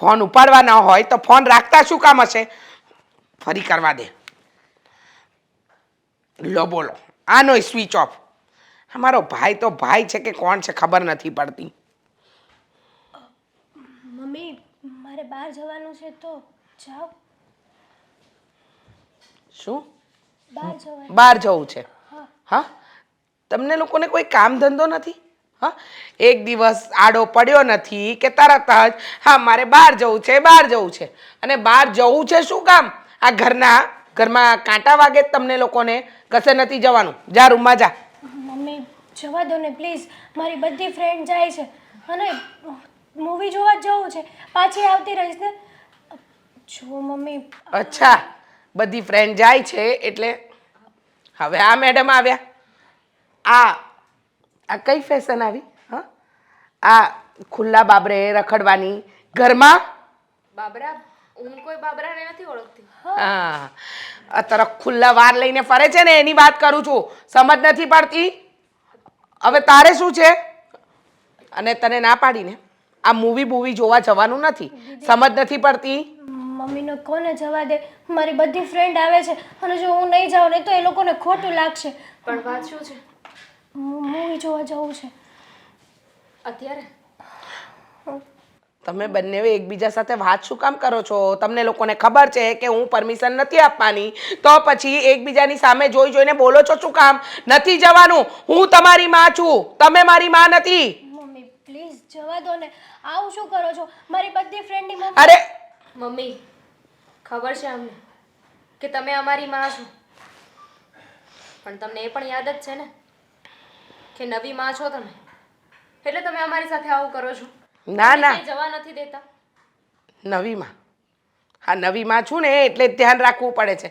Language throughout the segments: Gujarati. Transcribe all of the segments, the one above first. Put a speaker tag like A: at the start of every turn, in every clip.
A: ફોન ઉપાડવા ન હોય તો ફોન રાખતા શું કામ હશે? ફરી કરવા દે. લો બોલો, આનો સ્વિચ ઓફ. અમારો ભાઈ તો ભાઈ છે કે કોણ છે ખબર નથી પડતી.
B: મમ્મી મારે બહાર જવાનું છે તો જાઓ.
A: શું?
B: બહાર જવાનું.
A: બહાર જવું છે?
B: હા.
A: હા, તમને લોકોને કોઈ કામ ધંધો નથી? હા, એક દિવસ આડો પડ્યો નથી કે તરત જ હા મારે બહાર જવું છે, બહાર જવું છે. અને બહાર જવું છે શું કામ? આ ઘરમાં કાંટા વાગે તમને લોકોને. કશે નથી જવાનું. જા રૂમમાં જા.
B: મમ્મી જવા દો ને પ્લીઝ. મારી બધી ફ્રેન્ડ જાય છે અને મૂવી જોવા જ જવું છે. પાછી આવતી રહીશ ને. જો મમ્મી.
A: અચ્છા, બધી ફ્રેન્ડ જાય છે એટલે હવે આ મેડમ આવ્યા. આ કઈ ફેશન આવી? હા, આ ખુલ્લા બાબરે રખડવાની ઘરમાં.
C: બાબરા? હું કોઈ બાબરાને નથી ઓળખતી.
A: હા, અત્યારે ખુલ્લા વાર લઈને ફરે છે ને એની વાત કરું છું. સમજ નથી પડતી? હવે તારે શું છે? અને તને ના પાડીને આ મૂવી જોવા જવાનું નથી. સમજ નથી પડતી?
B: મમ્મીને કોને જવા દે. મારી બધી ફ્રેન્ડ આવે છે અને જો હું નહીં જાઉં ને તો એ લોકોને ખોટું લાગશે.
C: પણ વાત શું છે?
B: મૂવી જોવા જવું છે
C: અત્યારે.
A: તમે બંને એકબીજા સાથે વાત શું કામ કરો છો? તમને લોકોને ખબર છે કે હું પરમિશન નથી આપવાની, તો પછી એકબીજાની સામે જોઈને બોલો છો શું કામ? નથી જવાનું. હું તમારી માં છું, તમે મારી માં નથી.
B: મમ્મી પ્લીઝ જવા દો ને. આવું શું કરો છો? મારી બધી ફ્રેન્ડની મમ્મી.
A: અરે
C: મમ્મી ખબર છે અમને કે તમે અમારી માં છો, પણ તમને એ પણ યાદ જ છે ને કે નવી માં છો તમે, એટલે તમે અમારી સાથે આવું કરો છો.
A: ના ના,
C: જવા નથી દેતા.
A: નવીમાં હા નવીમાં છું ને એટલે ધ્યાન રાખવું પડે છે.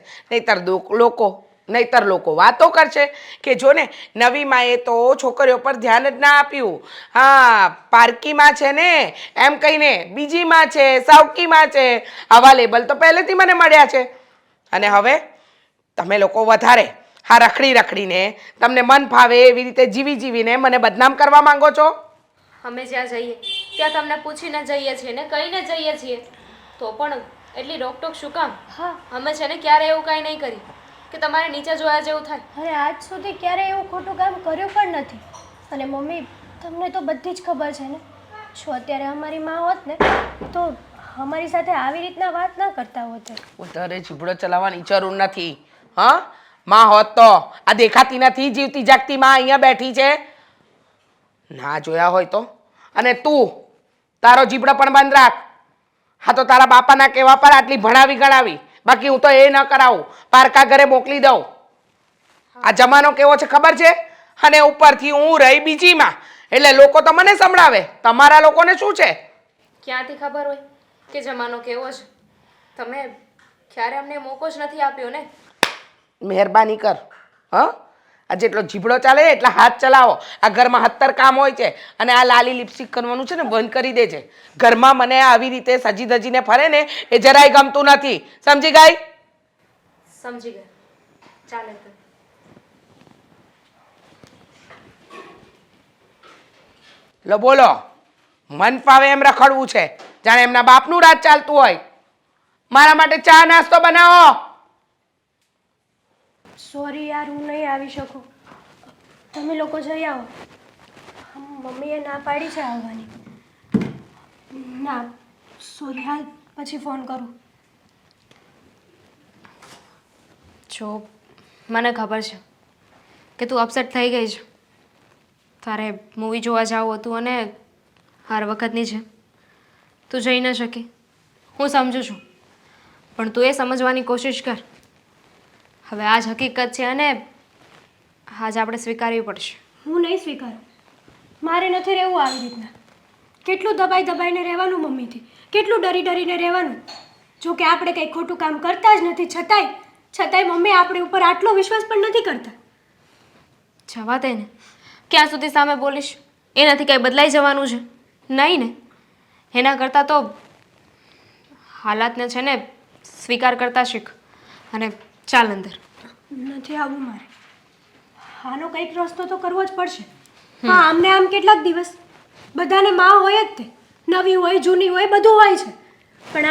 A: નહીતર લોકો વાતો કરશે કે જો ને નવીમાં એ તો છોકરીઓ પર ધ્યાન જ ના આપ્યું. હા, પારકીમાં છે ને એમ કહીને બીજીમાં છે, સાવકીમાં છે. આવા લેબલ તો પહેલેથી મને મળ્યા છે. અને હવે તમે લોકો વધારે હા રખડીને તમને મન ફાવે એવી રીતે જીવીને મને બદનામ કરવા માંગો છો.
C: અમે જ્યાં જઈએ ત્યાં તમને પૂછીને જઈએ છીએ ને કહીને જઈએ છીએ, તો પણ એટલી રોકટોક શું કામ?
B: હા.
C: અમે છે ને ક્યારે એવું કાંઈ નહીં કરી કે તમારે નીચે જોયા જેવું થાય.
B: અરે આજ સુધી ક્યારેય એવું ખોટું કામ કર્યું પણ નથી. અને મમ્મી તમને તો બધી જ ખબર છે ને. જો અત્યારે અમારી માં હોત ને તો અમારી સાથે આવી રીતના વાત ના કરતા હોત.
A: વધારે જીભડો ચલાવવાની જરૂર નથી. હા, માં હોત તો આ દેખાતી નથી જીવતી જાગતી માં અહીંયા બેઠી છે. ના જોયા હોય તો. અને તું તારો જીભડો પણ બંધ રાખ. હા તો તારા બાપાના કહેવા પર આટલી ભણાવી ગણાવી, બાકી હું તો એ ન કરાવું, પારકા ઘરે મોકલી દઉં. આ જમાનો કેવો છે ખબર છે? અને ઉપરથી હું રહી બીજીમાં એટલે લોકો તો મને સંભળાવે. તમારા લોકોને શું છે?
C: ક્યાંથી ખબર હોય કે જમાનો કેવો છે? તમે ક્યારે અમને મોકો જ નથી આપ્યો ને.
A: મહેરબાની કર. હા, આ જેટલો જીભડો ચાલે એટલા હાથ ચલાવો. આ ઘરમાં 70 કામ હોય છે અને આ લાલી લિપસ્ટિક કરવાનું છે ને બંધ કરી દેજે. ઘરમાં મને આવી રીતે સજી ધજીને ફરે ને એ જરાય ગમતું નથી. સમજી ગઈ?
C: સમજી ગયા. ચાલે તો.
A: લો બોલો, મન ફાવે એમ રખડવું છે જાણે એમના બાપનું રાજ ચાલતું હોય. મારા માટે ચા નાસ્તો બનાવો.
B: સોરી યાર, હું નહીં આવી શકું. તમે લોકો જઈ આવો. મમ્મીએ ના પાડી છે આવવાની. ના સોરી, હાલ પછી ફોન કરું.
C: જો મને ખબર છે કે તું અપસેટ થઈ ગઈ છે. તારે મૂવી જોવા જવું હતું અને હર વખતની છે તું જઈ ન શકી. હું સમજુ છું, પણ તું એ સમજવાની કોશિશ કર. હવે આ જ હકીકત છે અને આજ આપણે સ્વીકારવી પડશે.
B: હું નહીં સ્વીકારું. મારે નથી રહેવું આવી રીતના. કેટલું દબાઈને રહેવાનું મમ્મીથી, કેટલું ડરીને રહેવાનું. જો કે આપણે કંઈ ખોટું કામ કરતા જ નથી, છતાંય મમ્મી આપણી ઉપર આટલો વિશ્વાસ પણ નથી કરતા.
C: જવા દે ને. ક્યાં સુધી સામે બોલીશ? એનાથી કંઈ બદલાઈ જવાનું છે? નહીં ને. એના કરતાં તો હાલાતને છે ને સ્વીકાર કરતા શીખ અને ચાલ અંદર.
B: નથી આવવું મારે. આનો કંઈક રસ્તો તો કરવો જ પડશે. હા, આમને આમ કેટલાક દિવસ બધાને માં હોય જ તે. નવી હોય જૂની હોય બધું હોય છે. પણ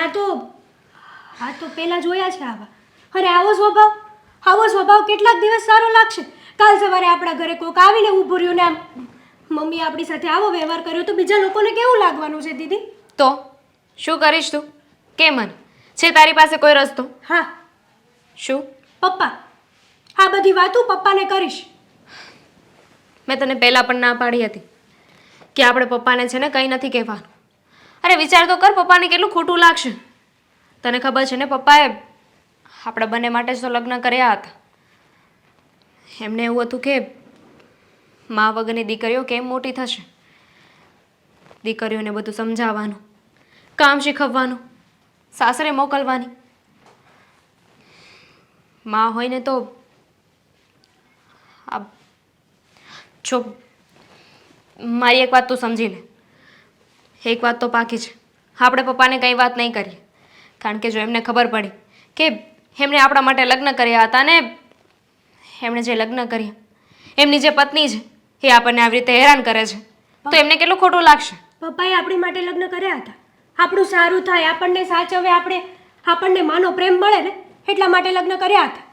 B: આ તો પહેલાં જોયા છે આવા. અને આવો સ્વભાવ કેટલાક દિવસ સારો લાગશે. કાલ સવારે આપણા ઘરે કોક આવીને ઊભું રહ્યું ને આમ મમ્મી આપણી સાથે આવો વ્યવહાર કર્યો તો બીજા લોકોને કેવું લાગવાનું છે દીદી?
C: તો શું કરીશ તું? કે મને છે તારી પાસે કોઈ રસ્તો?
B: હા,
C: શું?
B: પપ્પા. આ બધી વાતો પપ્પાને કરીશ.
C: મેં તને પહેલાં પણ ના પાડી હતી કે આપણે પપ્પાને છે ને કંઈ નથી કહેવાનું. અરે વિચાર તો કર, પપ્પાને કેટલું ખોટું લાગશે. તને ખબર છે ને, પપ્પાએ આપણા બંને માટે જ તો લગ્ન કર્યા હતા. એમને એવું હતું કે મા વગરની દીકરીઓ કેમ મોટી થશે, દીકરીઓને બધું સમજાવવાનું, કામ શીખવવાનું, સાસરે મોકલવાની. મા હોય ને તો આ જો મારી એક વાત તું સમજી લે. એક વાત તો પાકી છે, આપણે પપ્પાને કંઈ વાત નહીં કરીએ. કારણ કે જો એમને ખબર પડી કે એમણે આપણા માટે લગ્ન કર્યા હતા ને એમણે જે લગ્ન કર્યા, એમની જે પત્ની છે એ આપણને આવી રીતે હેરાન કરે છે, તો એમને કેટલું ખોટું લાગશે.
B: પપ્પાએ આપણી માટે લગ્ન કર્યા હતા. આપણું સારું થાય, આપણને સાચવે, આપણને માનો પ્રેમ મળે ને એટલા માટે લગ્ન કર્યા હતા.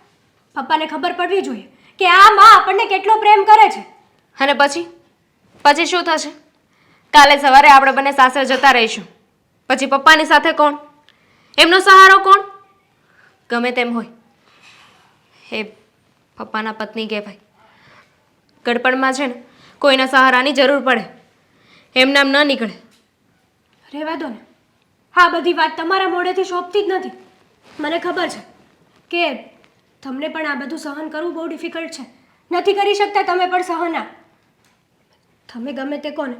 B: પપ્પાને ખબર પડવી જોઈએ કે આ માં આપણને કેટલો પ્રેમ કરે છે.
C: અને પછી શું થશે? કાલે સવારે આપણે બંને સાસરે જતા રહીશું, પછી પપ્પાની સાથે કોણ? એમનો સહારો કોણ? ગમે તેમ હોય એ પપ્પાના પત્ની કહેવાય. ગડપણમાં છે ને કોઈના સહારાની જરૂર પડે, એમને આમ ન નીકળે.
B: રહેવા દો ને, આ બધી વાત તમારા મોઢેથી શોભતી જ નથી. મને ખબર છે કે તમને પણ આ બધું સહન કરવું બહુ ડિફિકલ્ટ છે. નથી કરી શકતા તમે પણ સહન. તમે ગમે તે કોને,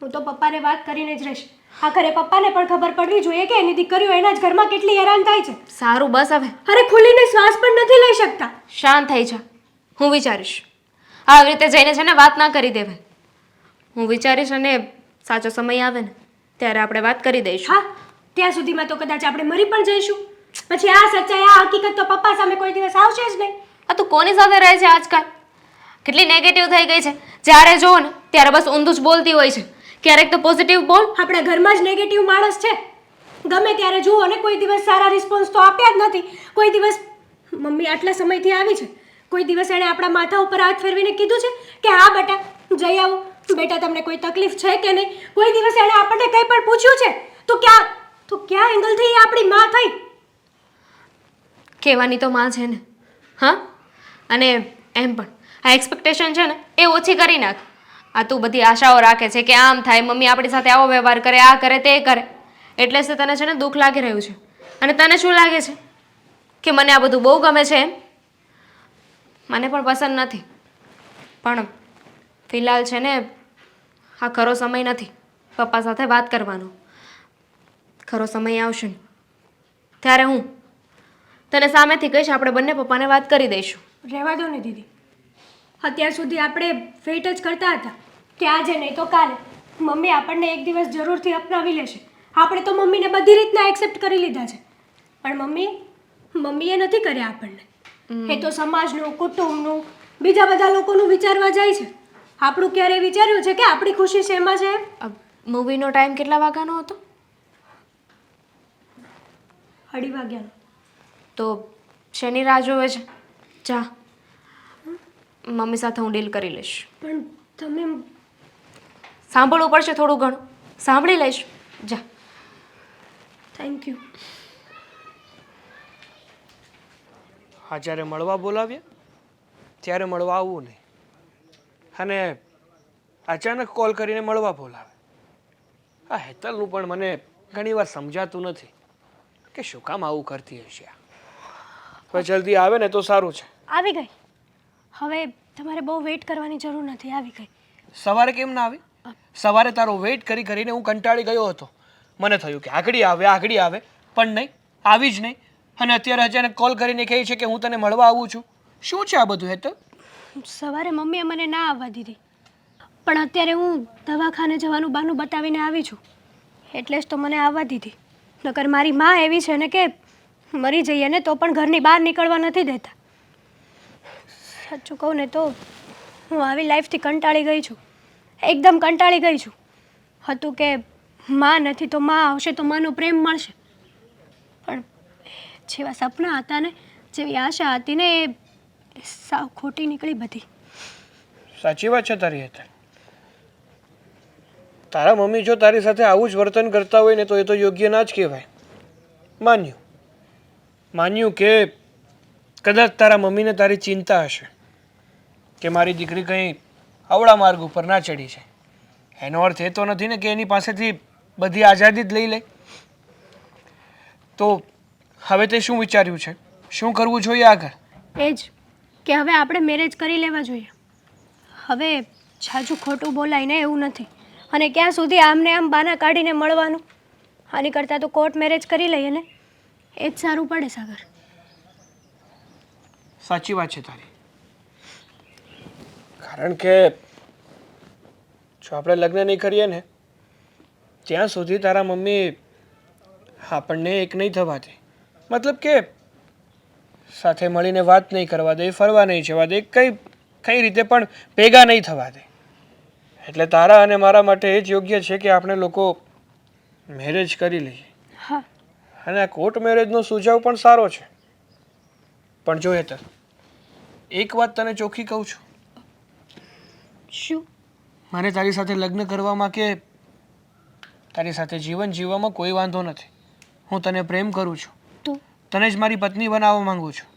B: હું તો પપ્પાને વાત કરીને જ રહીશ. આખરે પપ્પાને પણ ખબર પડવી જોઈએ કે એની દીકરીઓ એના જ ઘરમાં કેટલી હેરાન થાય છે.
C: સારું, બસ હવે.
B: અરે ખુલીને શ્વાસ પણ નથી લઈ શકતા.
C: શાંત થઈ જા, હું વિચારીશ. આવી રીતે જઈને છે ને વાત ના કરી દેવાય. હું વિચારીશ અને સાચો સમય આવે ને ત્યારે આપણે વાત કરી દઈશું.
B: હા, ત્યાં સુધીમાં તો કદાચ આપણે મરી પણ જઈશું. પછી આ સચ્ચાઈ, આ હકીકત તો પપ્પા સામે કોઈ દિવસ આવશે જ નહીં.
C: આ તું કોની સાથે રહે છે આજકાલ? કેટલી નેગેટિવ થઈ ગઈ છે. જ્યારે જોવો ને ત્યારે બસ ઊંધું જ બોલતી હોય છે. ક્યારેક તો પોઝિટિવ બોલ.
B: આપણા ઘરમાં જ નેગેટિવ માણસ છે. ગમે ત્યારે જુઓ ને કોઈ દિવસ સારા રિસ્પોન્સ તો આપ્યા જ નથી. કોઈ દિવસ મમ્મી આટલા સમયથી આવી છે, કોઈ દિવસ એણે આપણા માથા ઉપર હાથ ફેરવીને કીધું છે કે હા બેટા જઈ આવો, બેટા તમને કોઈ તકલીફ છે કે નહીં? કોઈ દિવસ એણે આપણને કંઈ પણ પૂછ્યું છે? તો ક્યાં એંગલથી એ આપણી માં થઈ?
C: કહેવાની તો માં છે ને. હા, અને એમ પણ આ એક્સપેક્ટેશન છે ને એ ઓછી કરી નાખ. આ તું બધી આશાઓ રાખે છે કે આમ થાય, મમ્મી આપણી સાથે આવો વ્યવહાર કરે, આ કરે, તે કરે, એટલે જ તને છે ને દુઃખ લાગી રહ્યું છે. અને તને શું લાગે છે કે મને આ બધું બહુ ગમે છે એમ? મને પણ પસંદ નથી, પણ ફિલહાલ છે ને આ ખરો સમય નથી પપ્પા સાથે વાત કરવાનો. ખરો સમય આવશે ને ત્યારે હું તને સામેથી કહીશ, આપણે બંને પપ્પાને વાત કરી દઈશું.
B: રહેવા દો ને દીદી. અત્યાર સુધી આપણે વેઇટ જ કરતા હતા કે આજે નહીં તો કાલે મમ્મી આપણને એક દિવસ જરૂરથી અપનાવી લેશે. આપણે તો મમ્મીને બધી રીતના એક્સેપ્ટ કરી લીધા છે, પણ મમ્મીએ નથી કર્યા આપણને. એ તો સમાજનું, કુટુંબનું, બીજા બધા લોકોનું વિચારવા જાય છે. આપણું ક્યારેય વિચાર્યું છે કે આપણી ખુશી શેમાં છે?
C: મૂવીનો ટાઈમ કેટલા વાગ્યાનો હતો?
B: 2:30 વાગ્યાનો.
C: તો શેની રાહ જોવે છે? જા, મમ્મી સાથે હું ડીલ કરી લઈશ.
B: પણ તમે
C: સાંભળવું પડશે થોડું ઘણું, સાંભળી લઈશ. જા.
B: Thank you.
D: હા, જ્યારે મળવા બોલાવ્યા ત્યારે મળવા આવવું નહીં, અને અચાનક કોલ કરીને મળવા બોલાવે. આ હેતલનું પણ મને ઘણીવાર સમજાતું નથી કે શું કામ આવું કરતી હશે. હવે જલ્દી આવે ને તો સારું છે.
B: આવી ગઈ. હવે તમારે બહુ વેઇટ કરવાની જરૂર નથી. આવી ગઈ.
D: સવારે કેમ ના આવી? સવારે તારો વેઇટ કરી કરીને હું કંટાળી ગયો હતો. મને થયું કે આગળ આવે, પણ નહીં, આવી જ નહીં. અને અત્યારે અચાનક કોલ કરીને કહે છે કે હું તને મળવા આવું છું. શું છે આ બધું હેતલ?
B: સવારે મમ્મીએ મને ના આવવા દીધી, પણ અત્યારે હું દવાખાને જવાનું બહાનું બતાવીને આવી છું, એટલે જ તો મને આવવા દીધી. નકર મારી માં એવી છે ને કે મરી જઈએ ને તો પણ ઘરની બહાર નીકળવા નથી દેતા. સાચું કહું ને તો હું આવી લાઈફથી કંટાળી ગઈ છું. એકદમ કંટાળી ગઈ છું. હતું કે માં નથી તો માં આવશે તો માનો પ્રેમ મળશે, પણ જેવા સપના હતા ને, જેવી આશા હતી ને, એ સાવ ખોટી નીકળી બધી.
D: સાચી વાત છે તારી હેતલ. તારા મમ્મી જો તારી સાથે આવું જ વર્તન કરતા હોય ને તો એ તો યોગ્ય ના જ કહેવાય. માન્યું કે કદાચ તારા મમ્મીને તારી ચિંતા હશે કે મારી દીકરી કંઈ અવળા માર્ગ ઉપર ના ચડી છે. એનો અર્થ એ તો નથી ને કે એની પાસેથી બધી આઝાદી જ લઈ લે. તો હવે તે શું વિચાર્યું છે? શું કરવું જોઈએ આગળ?
B: એ જ કે હવે આપણે મેરેજ કરી લેવા જોઈએ. હવે જાજુ ખોટું બોલાય ને એવું નથી. અને ક્યાં સુધી આમને આમ બાના કાઢીને મળવાનું? આની કરતાં તો કોર્ટ મેરેજ કરી લઈએ ને, એ જ સારું પડે સાગર.
D: સાચી વાત છે તારી. કારણ કે જો આપણે લગ્ન નહીં કરીએ ને ત્યાં સુધી તારા મમ્મી આપણને એક નહીં થવા દે. મતલબ કે સાથે મળીને વાત નહીં કરવા દે, ફરવા નહીં જવા દે, કઈ રીતે પણ ભેગા નહીં થવા દે. એટલે તારા અને મારા માટે એ જ યોગ્ય છે કે આપણે લોકો મેરેજ કરી લઈએ.
B: હા,
D: અને આ કોર્ટ મેરેજનો સુઝાવ પણ સારો છે. પણ જો હેતલ, એક વાત તને ચોખ્ખી કહું છું,
B: શું?
D: મને તારી સાથે લગ્ન કરવામાં કે તારી સાથે જીવન જીવવામાં કોઈ વાંધો નથી. હું તને પ્રેમ કરું છું,
B: તું
D: તને જ મારી પત્ની બનાવવા માંગુ છું.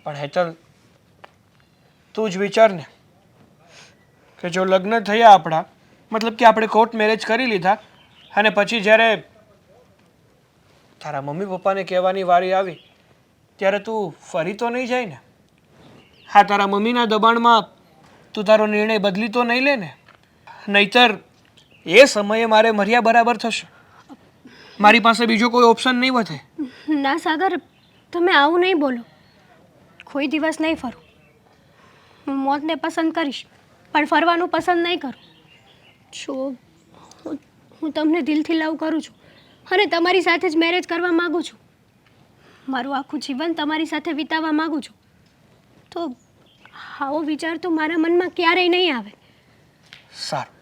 D: પણ હેતલ, તું જ વિચાર ને કે જો લગ્ન થયા આપણા, મતલબ કે આપણે કોર્ટ મેરેજ કરી લીધા અને પછી જ્યારે તારા મમ્મી પપ્પાને કહેવાની વારી આવી ત્યારે તું ફરી તો નહીં જાય ને? હા, તારા મમ્મીના દબાણમાં તું તારો નિર્ણય બદલી તો નહીં લે ને? નહીતર એ સમયે મારે મર્યા બરાબર થશે. મારી પાસે બીજો કોઈ ઓપ્શન નહીં વધે.
B: ના સાગર, તમે આવું નહીં બોલો. કોઈ દિવસ નહીં ફરું. હું મોતને પસંદ કરીશ, પણ ફરવાનું પસંદ નહીં કરું. જો હું તમને દિલથી લવ કરું છું અને તમારી સાથે જ મેરેજ કરવા માગું છું. મારું આખું જીવન તમારી સાથે વિતાવવા માગું છું. તો આવો વિચાર તો મારા મનમાં ક્યારેય નહીં આવે.
D: સારું,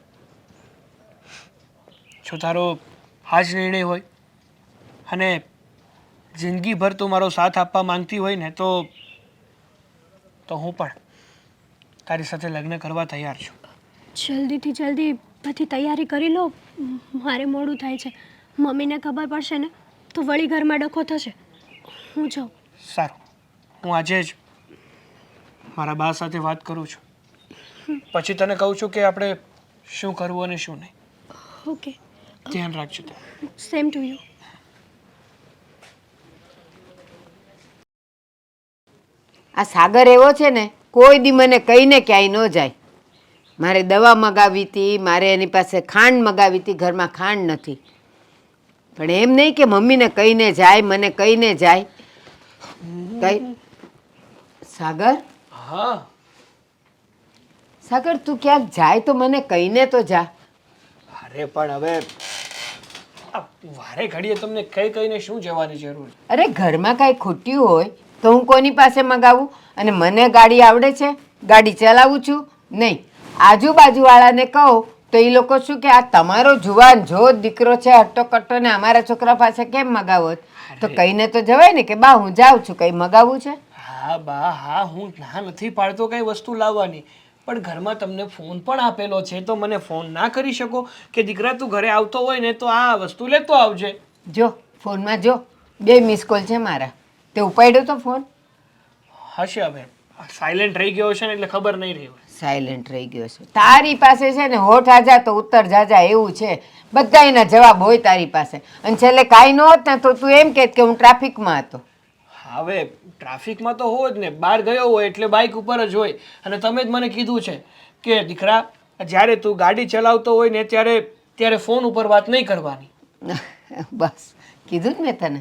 D: જો તારો આ જ નિર્ણય હોય અને જિંદગીભર તું મારો સાથ આપવા માંગતી હોય ને તો હું પણ તારી સાથે લગ્ન કરવા તૈયાર છું.
B: જલ્દીથી જલ્દી બધી તૈયારી કરી લો. મારે મોડું થાય છે. મમ્મીને ખબર પડશે ને તો વળી ઘરમાં ડખો થશે. હું જાઉં.
D: સારું, હું આજે જ મારા બા સાથે વાત કરું છું, પછી તને કહું છું કે આપણે શું કરવું અને શું નહીં.
B: ઓકે,
D: ધ્યાન રાખજો તું.
B: Same to you.
E: આ સાગર એવો છે ને, કોઈ દી મને કહીને ક્યાંય ન જાય. મારે દવા મગાવી હતી, મારે એની પાસે ખાંડ મગાવી હતી, ઘરમાં ખાંડ નથી. પણ એમ નહીં કે મમ્મીને કહીને જાય, મને કહીને જાય. કઈ સાગર,
D: હા,
E: સાગર તું ક્યાંક જાય તો મને કહીને તો જા.
D: અરે પણ હવે આ વારે ઘડીએ તમને કહીને શું જવાની જરૂર?
E: અરે ઘરમાં કાંઈ ખૂટ્યું હોય તો હું કોની પાસે મગાવું? અને મને ગાડી આવડે છે? ગાડી ચલાવું છું? નહીં. આજુબાજુવાળાને કહું તો એ લોકો શું કે આ તમારો જુવાન જો દીકરો છે હટ્ટો કટ્ટો ને અમારા છોકરા પાસે કેમ મગાવો? તો કહીને તો જવાય ને કે બા હું જાઉં છું, કંઈ મગાવવું છે?
D: હા બા, હા, હું ના નથી પાડતો કઈ વસ્તુ લાવવાની, પણ ઘરમાં તમને ફોન પણ આપેલો છે તો મને ફોન ના કરી શકો કે દીકરા તું ઘરે આવતો હોય ને તો આ વસ્તુ લેતો આવજે?
E: જો ફોનમાં જો 2 મિસ કોલ છે મારા, તે ઉપાડ્યો તો ફોન?
D: હશે, હવે સાયલેન્ટ રહી ગયો છે ને એટલે ખબર નહીં રહી હોય.
E: સાયલેન્ટ રહી ગયો છે. તારી પાસે છે ને હોઠ આજા તો ઉત્તર જાજા એવું છે. બધા એના જવાબ હોય તારી પાસે. અને છેલ્લે કાંઈ ન હોત ને તો તું એમ કહેત કે હું ટ્રાફિકમાં હતો.
D: હવે ટ્રાફિકમાં તો હોય જ ને, બહાર ગયો હોય એટલે બાઇક ઉપર જ હોય. અને તમે જ મને કીધું છે કે દીકરા જ્યારે તું ગાડી ચલાવતો હોય ને ત્યારે ફોન ઉપર વાત નહીં કરવાની.
E: બસ કીધું જ મેં તને.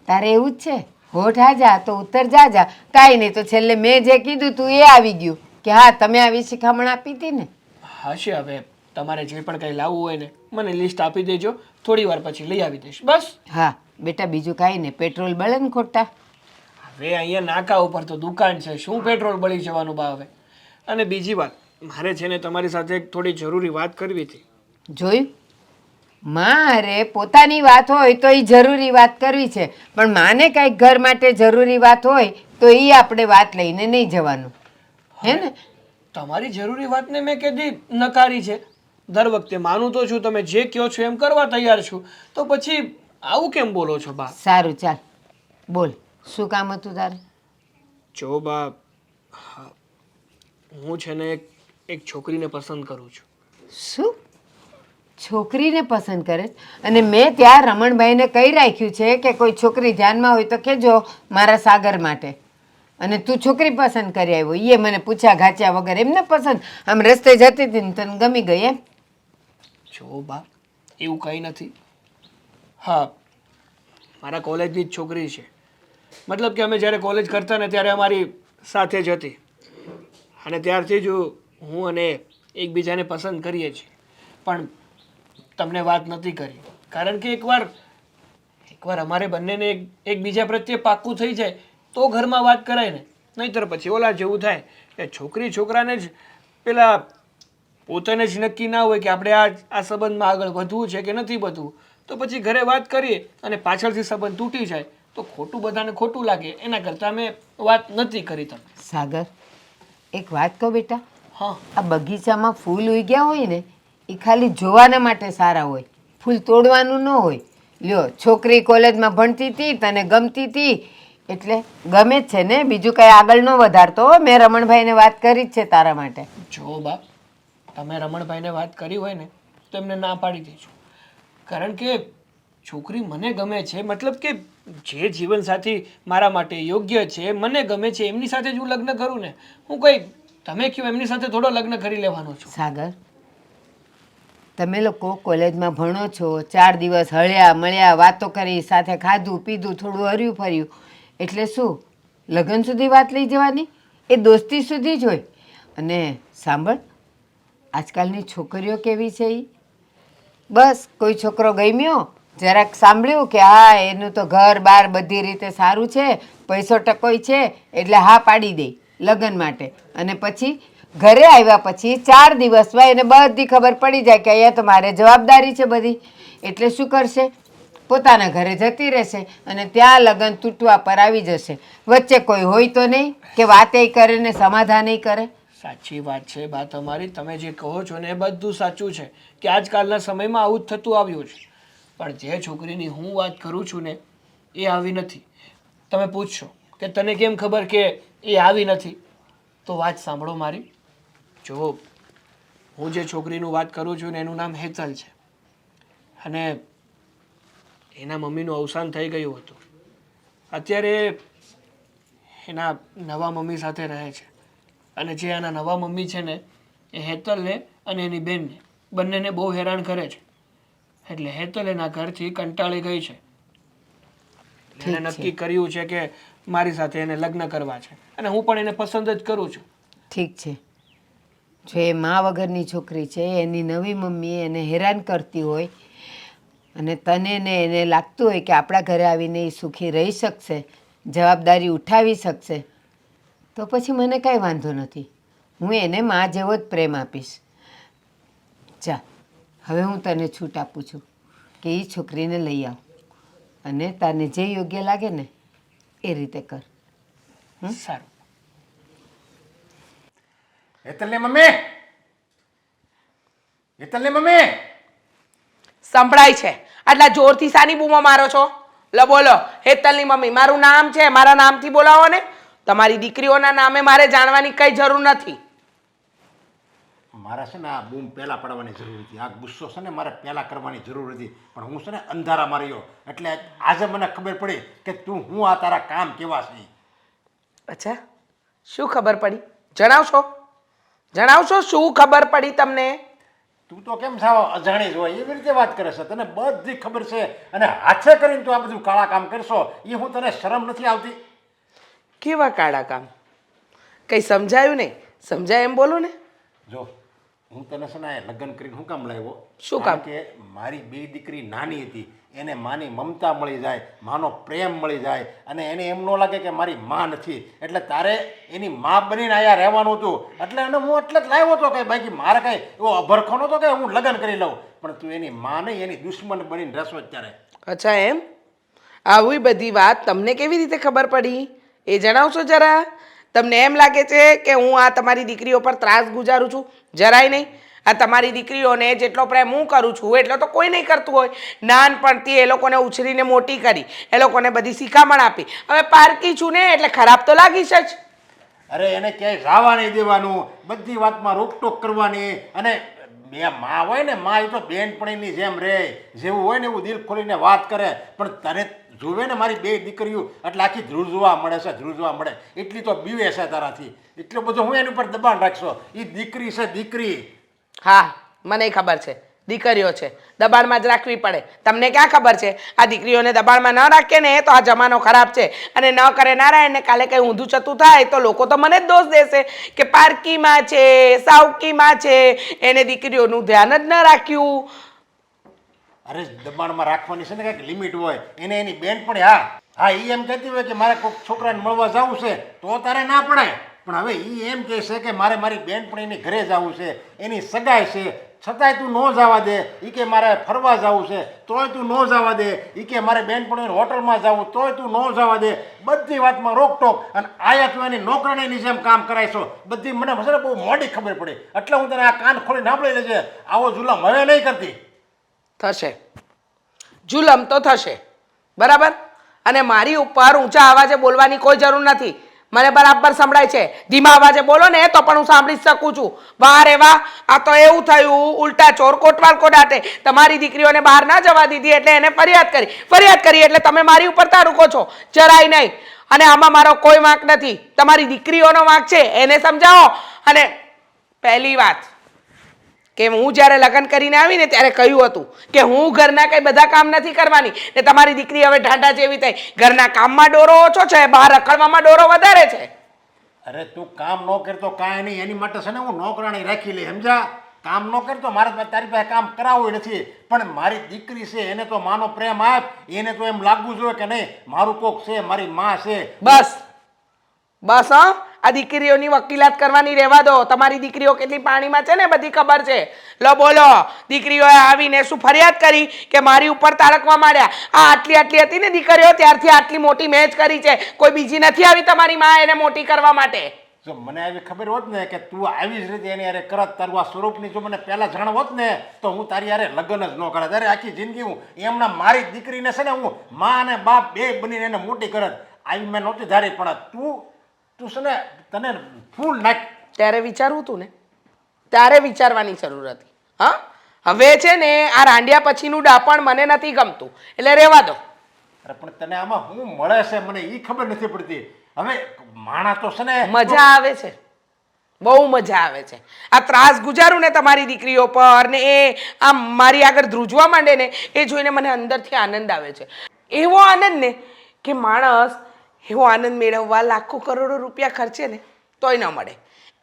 E: તારે એવું જ છે, હોઠ આજા તો ઉત્તર જાજા. કાંઈ નહીં તો છેલ્લે મેં જે કીધું તું એ આવી ગયું કે હા તમે આવી શિખામણ આપી હતી ને.
D: હશે, હવે તમારે જે પણ કંઈ લાવવું હોય ને મને લિસ્ટ આપી દેજો, થોડી વાર પછી લઈ આવી દઈશ. બસ.
E: હા બેટા, બીજું કાંઈ નહીં. પેટ્રોલ બળે ને ખોટા.
D: હવે અહીંયા નાકા ઉપર તો દુકાન છે, શું પેટ્રોલ બળી જવાનું બા હવે? અને બીજી વાત, મારે છે ને તમારી સાથે એક થોડી જરૂરી વાત કરવી હતી.
E: જોયું, મારે પોતાની વાત હોય તો એ જરૂરી વાત કરવી છે, પણ માને કાંઈક ઘર માટે જરૂરી વાત હોય તો એ આપણે વાત લઈને નહીં જવાનું, હે ને?
D: તમારી જરૂરી વાતને મેં કદી નકારી છે? દર વખતે માનું તો છું, તમે જે કહો છો એમ કરવા તૈયાર છું, તો પછી આવું કેમ બોલો છો બા?
E: સારું, ચાલ બોલ, શું કામ હતું તારે?
D: જો બા, હા, હું છે ને એક છોકરીને પસંદ કરું છું.
E: શું છોકરીને પસંદ કરે છે? અને મેં ત્યાં રમણભાઈને કહી રાખ્યું છે કે કોઈ છોકરી ધ્યાનમાં હોય તો કહેજો મારા સાગર માટે. અને તું છોકરી પસંદ કરી આવ્યો, એ મને પૂછ્યા ગાચ્યા વગર એમને પસંદ? આમ રસ્તે જતી હતી ને તને ગમી ગઈ એમ?
D: જો બા, એવું કંઈ નથી. હા, મારા કોલેજની જ છોકરી છે. મતલબ કે અમે જ્યારે કોલેજ કરતા ને ત્યારે અમારી સાથે જ હતી, અને ત્યારથી જ હું અને એકબીજાને પસંદ કરીએ છીએ. પણ તમને વાત નથી કરી, કારણ કે એકવાર અમારે બંનેને એકબીજા પ્રત્યે પાક્કું થઈ જાય તો ઘરમાં વાત કરાય ને, નહીંતર પછી ઓલા જેવું થાય કે છોકરી છોકરાને જ પેલા પોતાને જ નક્કી ના હોય કે આપણે આ સંબંધમાં આગળ વધવું છે કે નથી વધવું, તો પછી ઘરે વાત કરીએ અને પાછળથી સંબંધ તૂટી જાય તો ખોટું બધાને ખોટું લાગે. એના કરતાં મેં વાત નથી કરી. તમે
E: સાગર, એક વાત કહો બેટા,
D: હા,
E: આ બગીચામાં ફૂલ ઉગ્યા હોય ને એ ખાલી જોવાના માટે સારા હોય, ફૂલ તોડવાનું ન હોય. લ્યો, છોકરી કોલેજમાં ભણતી હતી, તને ગમતી હતી એટલે ગમે જ છે ને, બીજું કંઈ આગળ ન વધારતો. મેં રમણભાઈને વાત કરી જ છે તારા માટે.
D: જો બા, તમે રમણભાઈને વાત કરી હોય ને તો એમને ના પાડી દેજો, કારણ કે છોકરી મને ગમે છે, મતલબ કે જે જીવનસાથી મારા માટે યોગ્ય છે, મને ગમે છે, એમની સાથે જ હું લગ્ન કરું ને. હું કંઈ તમે કહો એમની સાથે થોડો લગ્ન કરી લેવાનો છું.
E: સાગર, તમે લોકો કોલેજમાં ભણો છો, 4 દિવસ હળ્યા મળ્યા, વાતો કરી, સાથે ખાધું પીધું, થોડું હર્યું ફર્યું, એટલે શું લગ્ન સુધી વાત લઈ જવાની? એ દોસ્તી સુધી જ હોય. અને સાંભળ, આજકાલની છોકરીઓ કેવી છે એ બસ કોઈ છોકરો ગમ્યો, જરાક સાંભળ્યું કે હા એનું તો ઘર બાર બધી રીતે સારું છે, પૈસો ટકોય છે, એટલે હા પાડી દે લગ્ન માટે. અને પછી ઘરે આવ્યા પછી 4 દિવસમાં એને બધી ખબર પડી જાય કે અહીંયા તો મારે જવાબદારી છે બધી. એટલે શું કરશે? પોતાના ઘરે જતી રહેશે અને ત્યાં લગ્ન તૂટવા પર આવી જશે. વચ્ચે કોઈ હોય તો નહીં કે વાતે કરે ને સમાધાન કરે.
D: સાચી વાત છે બા તમારી, તમે જે કહો છો ને એ બધું સાચું છે કે આજકાલના સમયમાં આવું જ થતું આવ્યું છે. પણ જે છોકરીની હું વાત કરું છું ને એ આવી નથી. તમે પૂછશો કે તને કેમ ખબર કે એ આવી નથી, તો વાત સાંભળો મારી. જો હું જે છોકરીનું વાત કરું છું ને એનું નામ હેતલ છે, અને એના મમ્મીનું અવસાન થઈ ગયું હતું. અત્યારે એના નવા મમ્મી સાથે રહે છે, અને જે એના નવા મમ્મી છે ને એ હેતલને અને એની બેનને બંનેને બહુ હેરાન કરે છે. એટલે હેતલ એના ઘરથી કંટાળી ગઈ છે. એને નક્કી કર્યું છે કે મારી સાથે એને લગ્ન કરવા છે, અને હું પણ એને પસંદ જ કરું છું.
E: ઠીક છે, જો એ મા વગરની છોકરી છે, એની નવી મમ્મી એને હેરાન કરતી હોય અને તને ને એને લાગતું હોય કે આપણા ઘરે આવીને એ સુખી રહી શકશે, જવાબદારી ઉઠાવી શકશે, તો પછી મને કાંઈ વાંધો નથી. હું એને મા જેવો જ પ્રેમ આપીશ. ચાલ, હવે હું તને છૂટ આપું છું કે એ છોકરીને લઈ આવ અને તને જે યોગ્ય લાગે ને એ રીતે કર.
D: સારું.
F: હેતલની મમ્મી, હેતલની મમ્મી,
A: સંભળાય છે? આટલા જોરથી સાની બૂમો મારો છો? લો બોલો, હેતલની મમ્મી. મારું નામ છે, મારા નામથી બોલાવો ને. તમારી દીકરીઓના નામે મારે જાણવાની કઈ જરૂર નથી.
F: મારે છે ને આ બૂમ પહેલાં પડવાની જરૂર હતી, આ ગુસ્સો છે ને મારે પહેલાં કરવાની જરૂર હતી, પણ હું છે ને અંધારા માર્યો, એટલે આજે મને ખબર પડી કે તું હું આ તારા કામ કેવા છે.
A: અચ્છા, શું ખબર પડી? જણાવશો શું ખબર પડી તમને?
F: તું તો કેમ સાવ અજાણી જ હોય એવી રીતે વાત કરે છે, તને બધી ખબર છે, અને હાથે કરીને તું આ બધું કાળા કામ કરશો એ હું તને શરમ નથી આવતી?
A: કેવા કાળા કામ? કંઈ સમજાયું નહીં? સમજાય એમ બોલો ને.
F: જો હું તને છે ને આ લગ્ન કરીને શું કામ લાવ્યો?
A: શું કામ?
F: કારણ કે મારી બે દીકરી નાની હતી, એને માની મમતા મળી જાય, માનો પ્રેમ મળી જાય, અને એને એમ ન લાગે કે મારી માં નથી, એટલે તારે એની માં બનીને અહીંયા રહેવાનું હતું. એટલે એને હું એટલે જ લાવ્યો હતો કે બાકી મારે કાંઈ એવો અભરખો નહોતો કે હું લગ્ન કરી લઉં, પણ તું એની માં નહીં એની દુશ્મન બનીને રહેશો અત્યારે.
A: અચ્છા એમ? આવી બધી વાત તમને કેવી રીતે ખબર પડી એ જણાવશો જરા. તમને એમ લાગે છે કે હું આ તમારી દીકરીઓ પર ત્રાસ ગુજારું છું? જરાય નહીં. આ તમારી દીકરીઓને જેટલો પ્રેમ હું કરું છું એટલો તો કોઈ નહીં કરતું હોય. નાનપણથી એ લોકોને ઉછરીને મોટી કરી, એ લોકોને બધી શિખામણ આપી. હવે પારકી છું ને એટલે ખરાબ તો લાગીશ જ.
F: અરે એને ક્યાંય જવા નહીં દેવાનું, બધી વાતમાં રોકટોક કરવાની. અને બે માં હોય ને, માં એ તો બેનપણીની જેમ રહે, જેવું હોય ને એવું દિલ ખોલીને વાત કરે. પણ તને જોવે ને મારી બે દીકરીઓ એટલે આખી ધ્રુજવા મળે છે, ધ્રુજવા મળે. એટલી તો બીવે છે તારાથી, એટલું બધું હું એની ઉપર દબાણ રાખશો. એ દીકરી છે દીકરી.
A: હા, મને ખબર છે દીકરીઓ છે, દબાણમાં જ રાખવી પડે. તમને ક્યાં ખબર છે આ દીકરીઓને દબાણમાં ન રાખીએ ને તો આ જમાનો ખરાબ છે. અને ન કરે નારાયણને કાલે કંઈ ઊંધું ચતું થાય તો લોકો તો મને જ દોષ દેશે કે પારકીમાં છે, સાવકીમાં છે, એને દીકરીઓનું ધ્યાન જ ન રાખ્યું.
F: અરે દબાણમાં રાખવાની છે ને કાંઈક લિમિટ હોય. એને એની બેન પણ હા એ એમ કહેતી હોય કે મારે કોઈક છોકરાને મળવા જવું છે તો તારે ના પડાય. પણ હવે એ એમ કહે છે કે મારે મારી બેનપણીની ઘરે જવું છે, એની સગાઈ છે, છતાંય તું ન જવા દે. એ કે મારે ફરવા જવું છે તોય તું ન જવા દે. એ કે મારે બેનપણીની હોટલમાં જવું તોય તું ન જવા દે. બધી વાતમાં રોકટોક. અને આયા તું એની નોકરાણીની જેમ કામ કરાયશો. બધી મને છે બહુ મોડી ખબર પડી. એટલે હું તને આ કાન ખોલી સાંભળી લેજે. આવો જુલમ હવે નહીં કરતી.
A: થશે જુલમ તો થશે, બરાબર. અને મારી ઉપર ઊંચા અવાજે બોલવાની કોઈ જરૂર નથી. મને બરાબર સંભળાય છે. ધીમા અવાજે બોલો ને તો પણ હું સાંભળી શકું છું. વાહ રે વાહ, આ તો એવું થયું ઉલટા ચોર કોટવાલ કોડાટે. તમારી દીકરીઓને બહાર ના જવા દીધી એટલે એને ફરિયાદ કરી એટલે તમે મારી ઉપર તારુકો છો? જરાય નહીં. અને આમાં મારો કોઈ વાંક નથી, તમારી દીકરીઓનો વાંક છે, એને સમજાવો. અને પહેલી વાત કે હું જ્યારે લગ્ન કરીને આવીને ત્યારે કહ્યું હતું કે હું ઘરના કંઈ બધા કામ નથી કરવાની, ને તમારી દીકરી હવે ઢાંઢા જેવી થઈ. ઘરના કામમાં ડોરો ઓછો છે, બહાર રખડવામાં ડોરો વધારે છે.
F: અરે તું કામ ન કરતો કાંઈ નહીં, એની માટે છે ને હું નોકરાણી રાખી લે, સમજા? કામ ન કરતો મારે તારી પાસે કામ કરાવવું નથી. પણ મારી દીકરી છે એને તો માનો પ્રેમ આપ. એને તો એમ લાગવું જોઈએ કે નહીં મારું કોક છે, મારી માં છે.
A: બસ બસ હા, આ દીકરીઓની વકીલાત કરવાની રહેવા દો. તમારી દીકરીઓ કેટલી પાણીમાં છે ને બધી ખબર છે. લો બોલો, દીકરીઓએ આવીને શું ફરિયાદ કરી કે મારી ઉપર તારકવા માંડ્યા? આ આટલી હતી ને દીકરીઓ ત્યારથી આટલી મોટી મેચ કરી છે. કોઈ બીજી નથી આવી તમારી માં એને મોટી કરવા માટે.
F: જો મને આવી ખબર હોત ને કે તું આવી જ રીતે એની યારે કરત, તારું આ સ્વરૂપની જો મને પહેલાં જાણ હોત ને તો હું તારી યારે લગ્ન જ ન કરત. અરે આખી જિંદગી હું એમના મારી દીકરીને છે ને હું માં અને બાપ બે બનીને એને મોટી કરત. આવી મેં નહોતી ધારી. પણ તું છે ને તને ફૂલ નાખ.
A: ત્યારે વિચારવું હતું ને, ત્યારે વિચારવાની જરૂર હતી. હા, હવે છે ને આ રાંડિયા પછીનું ડાપણ મને નથી ગમતું એટલે રહેવા દો.
F: અરે પણ તને આમાં શું મળે છે મને એ ખબર નથી પડતી. હવે માણા તો છે ને
A: મજા આવે છે, બહુ મજા આવે છે. આ ત્રાસ ગુજારું ને તમારી દીકરીઓ પર ને એ આમ મારી આગળ ધ્રુજવા માંડે ને એ જોઈને મને અંદરથી આનંદ આવે છે. એવો આનંદ ને કે માણસ એવો આનંદ મેળવવા લાખો કરોડો રૂપિયા ખર્ચે ને તોય ન મળે.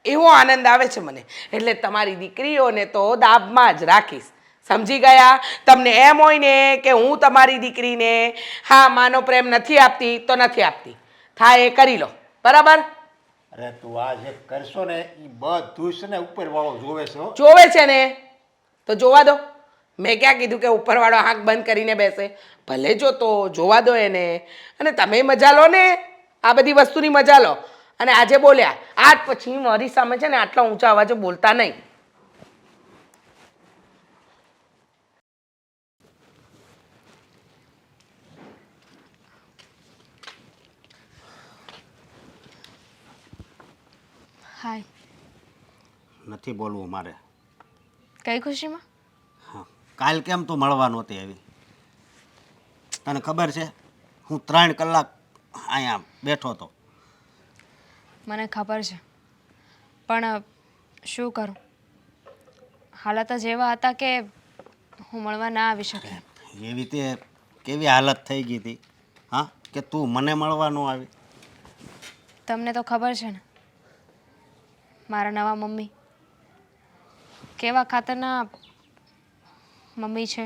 A: એવો આનંદ આવે છે મને. એટલે તમારી દીકરીઓને તો દાબમાં જ રાખીશ. સમજી ગયા? તમને એમ હોય ને કે હું તમારી દીકરીને હા માનો પ્રેમ નથી આપતી તો નથી આપતી, થાય એ કરી લો, બરાબર?
F: અરે તું આ જે કરશો ને એ બધું છે ને ઉપરવાળો જોવે છે હો.
A: જોવે છે ને તો જોવા દો. મેં ક્યાં કીધું કે ઉપરવાળો આંખ બંધ કરીને બેસે? ભલે જોતો, જોવા દો એને. અને તમે મજા લો ને, આ બધી વસ્તુની મજા લો. અને આજે બોલ્યા આજ પછી મારી સામે છે ને આટલા ઊંચા અવાજે બોલતા નહીં.
C: હાય.
G: નથી બોલવું મારે.
C: કઈ ખુશીમાં?
G: હા, કાલ કેમ તું મળવા નહોતી આવી? તને ખબર છે હું 3 કલાક અહીંયા બેઠો હતો.
C: મને ખબર છે, પણ શું કરું, હાલત જ એવા હતા કે હું મળવા ના આવી શકી.
G: એવી તે કેવી હાલત થઈ ગઈ હતી હા કે તું મને મળવા ન આવી?
C: તમને તો ખબર છે ને મારા નવા મમ્મી કેવા ખાતરના મમ્મી છે.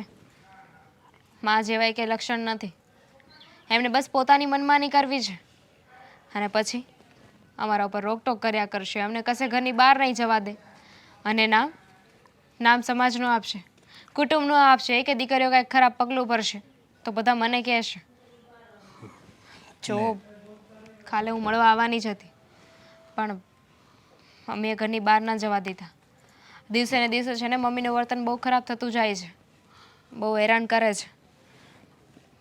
C: માં જેવાય કે લક્ષણ નથી. એમને બસ પોતાની મનમાની કરવી છે અને પછી અમારા ઉપર રોકટોક કર્યા કરશે. અમને કશે ઘરની બહાર નહીં જવા દે અને નામ સમાજનું આપશે, કુટુંબનું આપશે કે દીકરીઓ કાંઈક ખરાબ પગલું ભરશે તો બધા મને કહેશે. જો કાલે હું મળવા આવવાની જ હતી પણ મમ્મીએ ઘરની બહાર ના જવા દીધા. દિવસે ને દિવસે છે ને મમ્મીનું વર્તન બહુ ખરાબ થતું જાય છે, બહુ હેરાન કરે છે.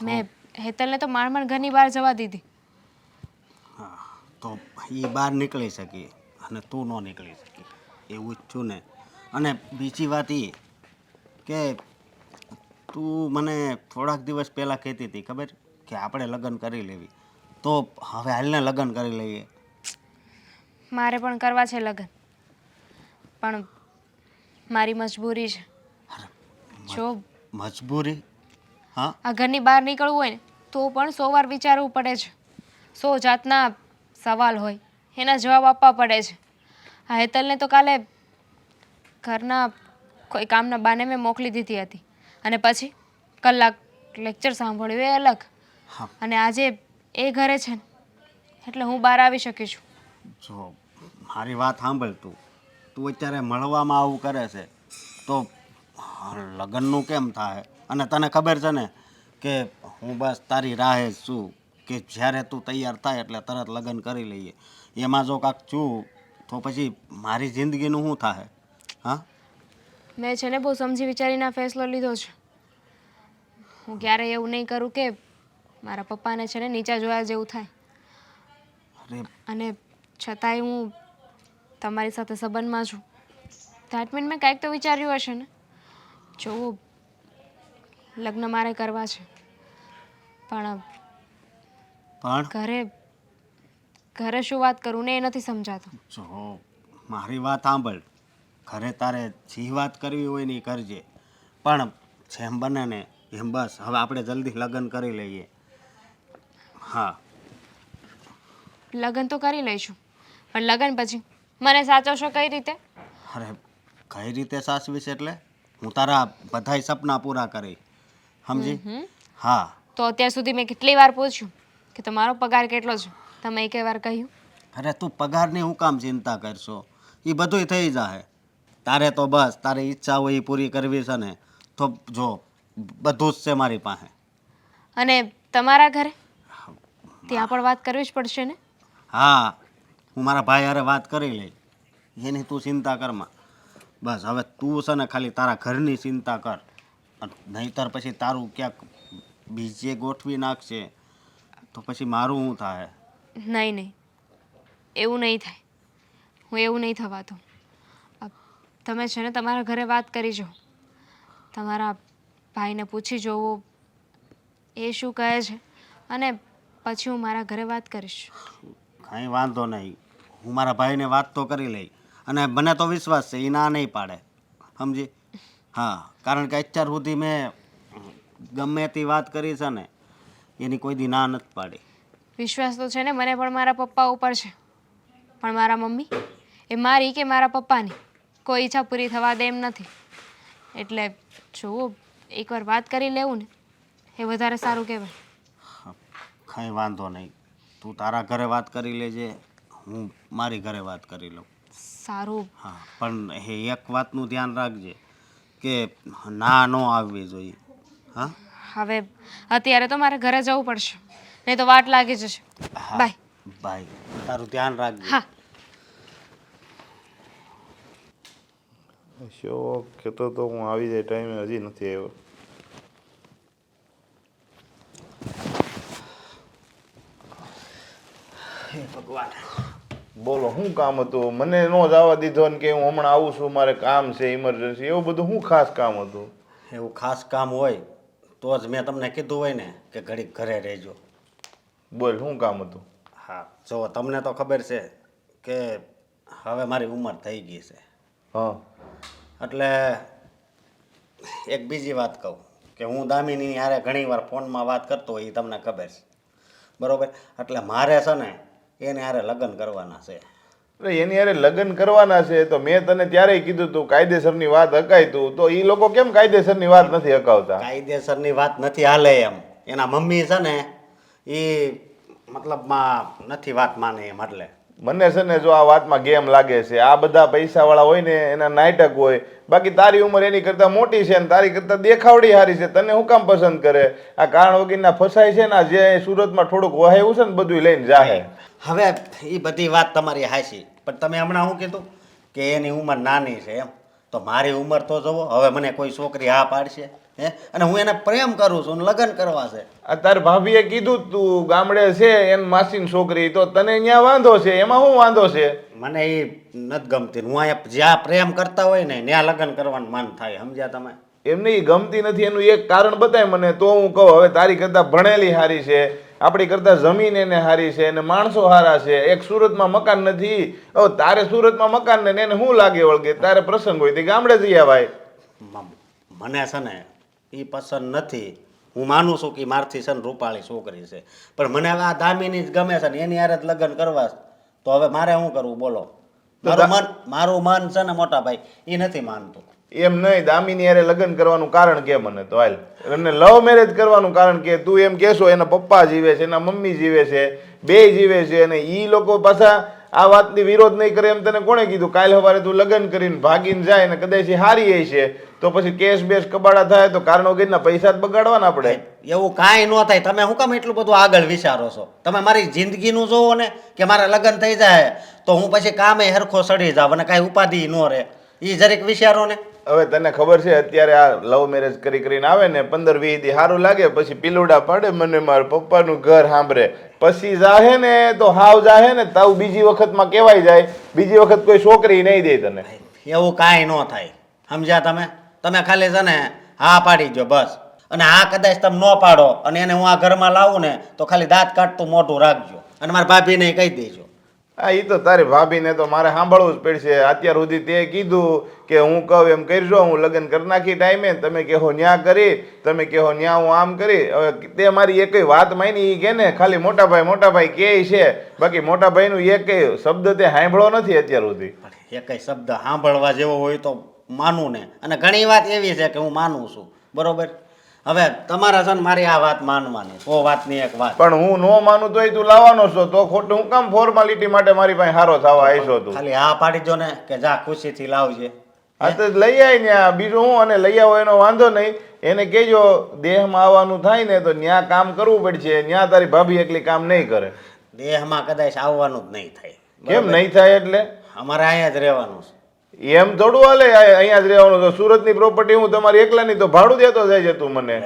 C: મેં હેતલને તો માંડ ઘરની બહાર જવા દીધી.
G: હા તો એ બહાર નીકળી શકી અને તું ન નીકળી શકી એવું જ છું ને. અને બીજી વાત એ કે તું મને થોડાક દિવસ પહેલાં કહેતી હતી ખબર કે આપણે લગ્ન કરી લેવી, તો હવે હાલને લગ્ન કરી લઈએ.
C: મારે પણ કરવા છે લગ્ન, પણ મારી મજબૂરી છે. જો
G: મજબૂરી? હા
C: આ ઘરની બહાર નીકળવું હોય ને તો પણ 100 વાર વિચારવું પડે છે. 100 જાતના સવાલ હોય, એના જવાબ આપવા પડે છે. આ હેતલને તો કાલે ઘરના કોઈ કામના બાને મેં મોકલી દીધી હતી અને પછી કલાક લેક્ચર સાંભળ્યું એ અલગ.
G: હા
C: અને આજે એ ઘરે છે ને એટલે હું બહાર આવી શકી છું.
G: જો મારી વાત સાંભળ, તું અત્યારે મળવામાં આવું કરે છે તો લગ્નનું કેમ થાય? અને તને ખબર છે ને કે હું બસ તારી રાહે જ છું કે જ્યારે તું તૈયાર થાય એટલે તરત લગ્ન કરી લઈએ. એમાં જો કાંક છું તો પછી મારી જિંદગીનું શું થાય? હા
C: મેં છે ને બહુ સમજી વિચારીને આ ફેસલો લીધો છે. હું ક્યારેય એવું નહીં કરું કે મારા પપ્પાને છે ને નીચા જોયા જેવું થાય.
G: અરે
C: અને છતાંય હું તમારી સાથે સંબંધમાં છું. દેટ મીન મેં કાંઈક તો વિચાર્યું હશે ને. જો લગ્ન મારે કરવા છે પણ
G: પણ
C: ઘરે શું વાત કરું ને એ નથી સમજાતું.
G: જો મારી વાત સાંભળ, ઘરે તારે જે વાત કરવી હોય ને એ કરજે, પણ જેમ બને ને એમ બસ હવે આપણે જલ્દી લગ્ન કરી લઈએ. હા
C: લગ્ન તો કરી લઈશું પણ લગ્ન પછી મને સાચવશો કઈ રીતે?
G: અરે કઈ રીતે સાચવીશ એટલે હું તારા બધાય સપના પૂરા કરી, સમજી? હા
C: તો અત્યાર સુધી મેં કેટલી વાર પૂછ્યું કે તમારો પગાર કેટલો છે? તમે એકે વાર કહ્યું?
G: અરે તું પગારની હું કામ ચિંતા કરશો, એ બધુંય થઈ જાય. તારે તો બસ તારી ઈચ્છા હોય એ પૂરી કરવી છે ને તો જો બધું જ છે મારી પાસે.
C: અને તમારા ઘરે ત્યાં પણ વાત કરવી જ પડશે ને?
G: હા હું મારા ભાઈ હારે વાત કરી લઈ, એની તું ચિંતા કરમાં. બસ હવે તું છે ને ખાલી તારા ઘરની ચિંતા કર, નહીંતર પછી તારું ક્યાંક બીજે ગોઠવી નાખશે તો પછી મારું શું થાય?
C: નહીં એવું નહીં થાય. હું એવું નહીં થવા દઉં. તમે છે ને તમારા ઘરે વાત કરી જો, તમારા ભાઈને પૂછી જોવો એ શું કહે છે અને પછી હું મારા ઘરે વાત કરીશ.
G: કાંઈ વાંધો નહીં, હું મારા ભાઈને વાત તો કરી લઈ અને મને તો વિશ્વાસ છે એ ના નહીં પાડે, સમજી? હા કારણ કે અત્યાર સુધી મેં ગમે તે વાત કરી છે ને એની કોઈ દી ના નથી પાડી.
C: વિશ્વાસ તો છે ને મને પણ મારા પપ્પા ઉપર છે, પણ મારા મમ્મી એ મારી કે મારા પપ્પાની કોઈ ઈચ્છા પૂરી થવા દે એમ નથી. એટલે જો એકવાર વાત કરી લેવું ને એ વધારે સારું કહેવાય.
G: કંઈ વાંધો નહીં, તું તારા ઘરે વાત કરી લેજે, હું મારી ઘરે વાત કરી લઉં.
C: સારું.
G: હા પણ એ એક વાતનું ધ્યાન રાખજે કે ના ન આવવી જોઈએ. હા
C: હવે અત્યારે તો મારે ઘરે જવું પડશે નહીં તો વાટ લાગી જશે. બાય.
G: બાય, તારું ધ્યાન રાખજે.
C: હા.
H: શોખ કહેતો તો હું આવી જાય ટાઈમે હજી નથી આવ્યો.
G: હે ભગવાન.
H: બોલો શું કામ હતું? મને ન જવા દીધો ને કે હું હમણાં આવું છું, મારે કામ છે ઇમરજન્સી, એવું બધું શું ખાસ કામ હતું?
G: એવું ખાસ કામ હોય તો જ મેં તમને કીધું હોય ને કે ઘડીક ઘરે રહેજો.
H: બોલ શું કામ હતું?
G: હા જો તમને તો ખબર છે કે હવે મારી ઉંમર થઈ ગઈ છે,
H: હા
G: એટલે એક બીજી વાત કહું કે હું દામિની હારે ઘણીવાર ફોનમાં વાત કરતો હોય એ તમને ખબર છે, બરાબર? એટલે મારે છે ને એને હારે લગ્ન કરવાના છે.
H: એટલે એની હારે લગ્ન કરવાના છે તો મેં તને ત્યારેય કીધું તું કાયદેસરની વાત હકાય તું, તો એ લોકો કેમ કાયદેસરની વાત નથી હકાવતા?
G: કાયદેસરની વાત નથી હાલે એમ. એના મમ્મી છે ને એ મતલબમાં નથી વાત માને એમ. એટલે
H: મને છે ને જો આ વાતમાં ગેમ લાગે છે, આ બધા પૈસાવાળા હોય ને એના નાટક હોય, બાકી તારી ઉંમર એની કરતાં મોટી છે ને તારી કરતાં દેખાવડી સારી છે, તને શું કામ પસંદ કરે? આ કારણ વગરના ફસાય છે ને, જે સુરતમાં થોડુંક વહાયું છે ને બધું લઈને જાહે.
G: હવે એ બધી વાત તમારી હાચી, પણ તમે હમણાં શું કીધું કે એની ઉંમર નાની છે એમ. તો મારી ઉંમર તો જુઓ, હવે મને કોઈ છોકરી હા પાડશે હે? અને હું એને પ્રેમ કરું છું ને લગ્ન કરવા છે.
H: આ તાર ભાભીએ કીધું તું ગામડે છે એન માસીની છોકરી, તો તને અહીંયા વાંધો છે? એમાં શું વાંધો છે?
G: મને એ નથી ગમતી. હું અહીંયા જ્યાં પ્રેમ કરતા હોય ને ત્યાં લગ્ન કરવાનું મન થાય. સમજ્યા તમે?
H: એમને ઈ ગમતી નથી એનું એક કારણ બતાય મને, તો હું કહું. હવે તારી કરતાં ભણેલી હારી છે, આપણી કરતાં જમીન એને હારી છે અને માણસો હારા છે. એક સુરતમાં મકાન નથી. હવે તારે સુરતમાં મકાન ને એને શું લાગે વળગે? તારે પ્રસંગ હોય તે ગામડે જઈ આવાય.
G: મને છે ને એ પસંદ નથી. હું માનું છું કે મારથી છે ને રૂપાળી છોકરી છે, પણ મને હવે આ દામિની જ ગમે છે ને એની હારે જ લગ્ન કરવા છે. તો હવે મારે શું કરવું બોલો? મારું મન છે ને મોટા ભાઈ એ નથી માનતું.
H: એમ નહીં, દામિની હારે લગ્ન કરવાનું કારણ કે મને તો હાલ, અને લવ મેરેજ કરવાનું કારણ કે તું એમ કહેશો એના પપ્પા જીવે છે, એના મમ્મી જીવે છે, બે જીવે છે, અને એ લોકો પાછા આ વાતની વિરોધ નહીં કરે એમ તને કોણે કીધું? કાલ સવારે તું લગ્ન કરીને ભાગીને જાય ને કદાચ હારી છે તો પછી કેસ બેસ કબાડા થાય તો કારણ વગરના પૈસા જ બગાડવાના આપણે.
G: એવું કાંઈ ન થાય. તમે શું કામ એટલું બધું આગળ વિચારો છો? તમે મારી જિંદગીનું જોવો ને, કે મારા લગ્ન થઈ જાય તો હું પછી કામે હરખો સડી જાવ અને કાંઈ ઉપાધિ ન રહે. એ જરીક વિચારો ને.
H: હવે તને ખબર છે અત્યારે આ લવ મેરેજ કરીને આવે ને 15-20 દી સારું લાગે, પછી પીલુડા પાડે, મને મારા પપ્પાનું ઘર સાંભળે, પછી જાહે ને તો હાવ જાહે ને તાવ બીજી વખતમાં કહેવાય જાય, બીજી વખત કોઈ છોકરી નહીં દે તને.
G: એવું કાંઈ ન થાય. સમજ્યા તમે? તમે ખાલી છે ને હા પાડી દો બસ. અને હા કદાચ તમે ન પાડો અને એને હું આ ઘરમાં લાવું ને તો ખાલી દાંત કાઢતું મોઢું રાખજો અને મારા ભાભીને કહી દેજો.
H: હા, એ તો તારી ભાભીને તો મારે સાંભળવું જ પડશે. અત્યાર સુધી તે કીધું કે હું કહું એમ કરજો, હું લગ્ન કરી નાખી ટાઈમે, તમે કહો ન્યા કરી, તમે કહો ન્યા હું આમ કરી. હવે તે મારી એક વાત માની એ કે ને ખાલી મોટા ભાઈ કે છે, બાકી મોટા ભાઈનું એક શબ્દ તે સાંભળો નથી અત્યાર સુધી.
G: એક શબ્દ સાંભળવા જેવો હોય તો માનું ને. અને ઘણી વાત એવી છે કે હું માનું છું, બરોબર. હવે તમારા છે ને મારી આ વાત માનવાની 100 વાતની એક વાત.
H: પણ હું નો માનું તોય તું લાવવાનો છો, તો ખોટું હું કામ ફોર્માલિટી માટે મારી પાસે હારો થવા આવીશો તું?
G: ખાલી હા પાડી દો ને કે જા ખુશીથી લાવજે.
H: હા તો લઈ આય ને, બીજું હું. અને લઈ આવો એનો વાંધો નહીં, એને કહેજો દેહમાં આવવાનું થાય ને તો ન્યા કામ કરવું પડશે, ન્યા તારી ભાભી એકલી કામ નહીં કરે.
G: દેહમાં કદાચ આવવાનું જ નહીં થાય.
H: કેમ નહીં થાય? એટલે
G: અમારે અહીંયા જ રહેવાનું છે.
H: એમ થોડું હાલે, અહીંયા જ રહેવાનું. તો સુરતની પ્રોપર્ટી હું તમારી એકલાની તો ભાડું દેતો જાય છે તું મને.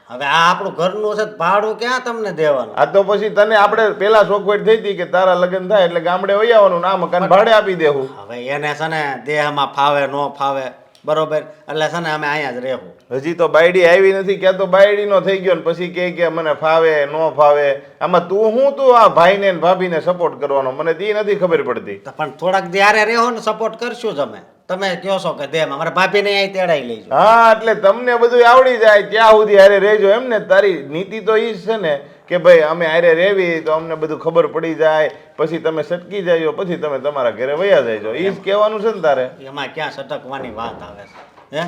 G: હવે આ આપણું ઘરનું છે, ભાડું ક્યાં તમને દેવાનું?
H: આ તો પછી તને આપણે પેલા શોખવટ થઈ હતી કે તારા લગ્ન થાય એટલે ગામડે વહી આવવાનું, ના મકાન ભાડે આપી દેવું.
G: હવે એને છે ને દેહમાં ફાવે ન ફાવે, બરોબર, એટલે છે ને અમે અહીંયા જ રહેવું.
H: હજી તો બાયડી આવી નથી, ક્યાં તો બાયડી નો થઈ ગયો ને પછી કે મને ફાવે ન ફાવે. આમાં તું આ ભાઈને ને ભાભીને સપોર્ટ કરવાનો, મને તે નથી ખબર પડતી.
G: પણ થોડાક ત્યારે રહેવો ને સપોર્ટ કરશું જ અમે. તમે કહો છો કે દેહ અમારા ભાભીને અહીં તેડાઈ લઈશું.
H: હા, એટલે તમને બધું આવડી જાય ત્યાં સુધી હારે રહેજો એમ ને? તારી નીતિ તો ઈ જ છે ને કે ભાઈ અમે હારે રહેવી તો અમને બધું ખબર પડી જાય, પછી તમે સટકી જાયો, પછી તમે તમારા ઘરે વયા જાયજો. ઈ જ કહેવાનું છે ને તારે?
G: એમાં ક્યાં સટકવાની વાત આવે છે હે?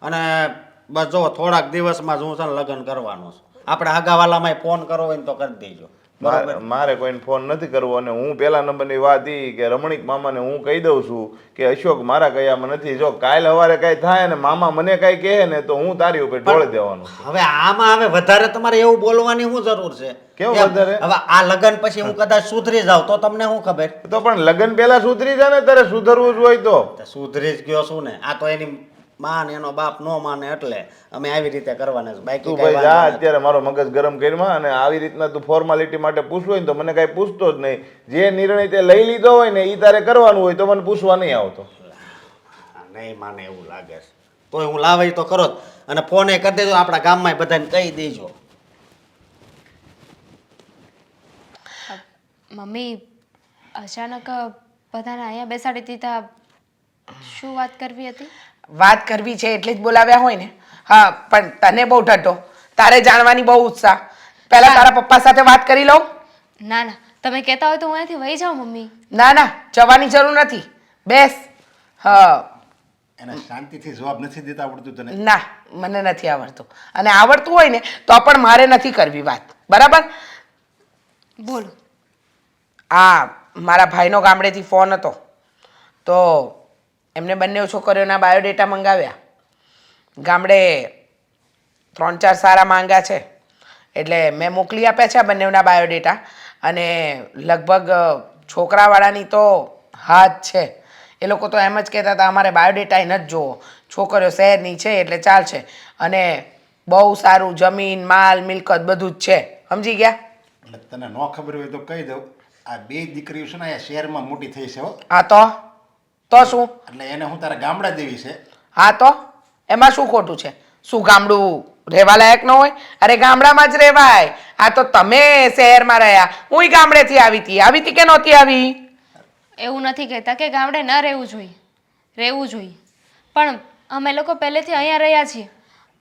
G: અને બસ જો થોડાક દિવસમાં જ હું છે ને લગ્ન કરવાનું છું. આપણે હગાવાલામાં ફોન કરવો હોય ને તો કરી દેજો.
H: મારે કોઈને ફોન નથી કરવો. અને હું પહેલા નંબરની વાત ઈ કે રમણીક મામાને હું કહી દઉં છું કે અશોક મારા કયામાં નથી. જો કાલ સવારે કઈ થાય ને મામા મને કઈ કહે ને તો હું તારી ઉપર ઢોળી દેવાનું.
G: હવે આમાં હવે વધારે તમારે એવું બોલવાની શું જરૂર છે?
H: કેવું વધારે?
G: હવે આ લગ્ન પછી હું કદાચ સુધરી જાઉં તો તમને શું ખબર?
H: તો પણ લગ્ન પહેલા સુધરી જાય ને, તારે સુધરવું જ હોય તો
G: સુધરી જ ગયો છું ને. આ તો એની માન એનો બાપ નો માને એટલે અમે આવી રીતે કરવાના છે. બાકી
H: તું ભાઈ જા, અત્યારે મારો મગજ ગરમ કરીમાં. અને આવી રીતના તું ફોર્માલિટી માટે પૂછવું હોય ને તો મને કાંઈ પૂછતો જ નહીં. જે નિર્ણય તે લઈ લીધો હોય ને એ તારે કરવાનું હોય તો મને પૂછવા નહીં આવતો.
G: નહીં માને એવું લાગે છે તોય હું લાવાય તો કરો જ. અને ફોન કરી દેજો, આપણા ગામમાં બધાને કહી દેજો.
C: મમ્મી અચાનક બધાને અહીંયા બેસાડી દીધા, શું વાત કરવી હતી?
A: વાત કરવી છે એટલે જ બોલાવ્યા હોય ને. હા, પણ તને બહુ ઠઠો, તારે જાણવાની બહુ ઉત્સાહ. પહેલા તારા પપ્પા સાથે વાત કરી લઉં.
C: ના ના, તમે કહેતા હોય તો હું અહીંયાથી વહી જાઉં મમ્મી.
A: ના ના, જવાની જરૂર નથી. બેસ. હા.
F: એને શાંતિથી જવાબ નથી દેતા આવડતું તને?
A: ના, મને નથી આવડતું. અને આવડતું હોય ને તો પણ મારે નથી કરવી વાત, બરાબર?
C: બોલો.
A: આ મારા ભાઈનો ગામડેથી ફોન હતો, તો એમને બંને છોકરીઓના બાયોડેટા મંગાવ્યા. ગામડે 3-4 સારા માંગ્યા છે, એટલે મેં મોકલી આપ્યા છે આ બંનેના બાયોડેટા. અને લગભગ છોકરાવાળાની તો હાથ છે. એ લોકો તો એમ જ કહેતા હતા અમારે બાયોડેટા નથી જોવો, છોકરીઓ શહેરની છે એટલે ચાલશે. અને બહુ સારું જમીન માલ મિલકત બધું જ છે, સમજી ગયા?
F: એટલે તને ન ખબર હોય તો કહી દઉં, આ 2 દીકરીઓ છે ને આ શહેરમાં મોટી થઈ છે હો.
A: હા તો શું?
F: એટલે એને હું તારા ગામડા દેવી છે.
A: હા તો એમાં શું ખોટું છે? શું ગામડું રહેવા લાયક ન હોય? અરે ગામડામાં જ રહેવાય. આ તો તમે શહેરમાં રહ્યા, હું ગામડેથી આવી હતી કે નહોતી આવી?
C: એવું નથી કહેતા કે ગામડે ન રહેવું જોઈએ, રહેવું જોઈએ. પણ અમે લોકો પહેલેથી અહીંયા રહ્યા છીએ,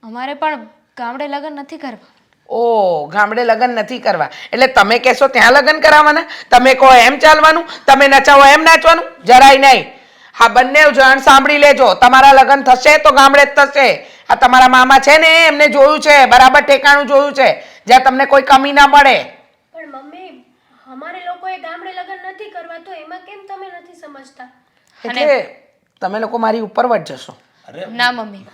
C: અમારે પણ ગામડે લગ્ન નથી કરવા.
A: ઓ, ગામડે લગ્ન નથી કરવા એટલે તમે કહેશો ત્યાં લગ્ન કરાવવાના? તમે કહો એમ ચાલવાનું? તમે નચાવો એમ નાચવાનું? જરાય નહીં. હા, બંને જણ સાંભળી લેજો, તમારા લગ્ન થશે તો ગામડે જ થશે. આ તમારા મામા છે ને એમને જોયું છે, બરાબર ઠેકાણું જોયું છે, જ્યાં તમને કોઈ કમી ના પડે.
B: પણ મમ્મી, અમારે લોકોએ ગામડે લગ્ન નથી કરવા, તો એમાં કેમ તમે નથી સમજતા?
A: એટલે તમે લોકો મારી ઉપર વટ જશો.
C: ના મમ્મી,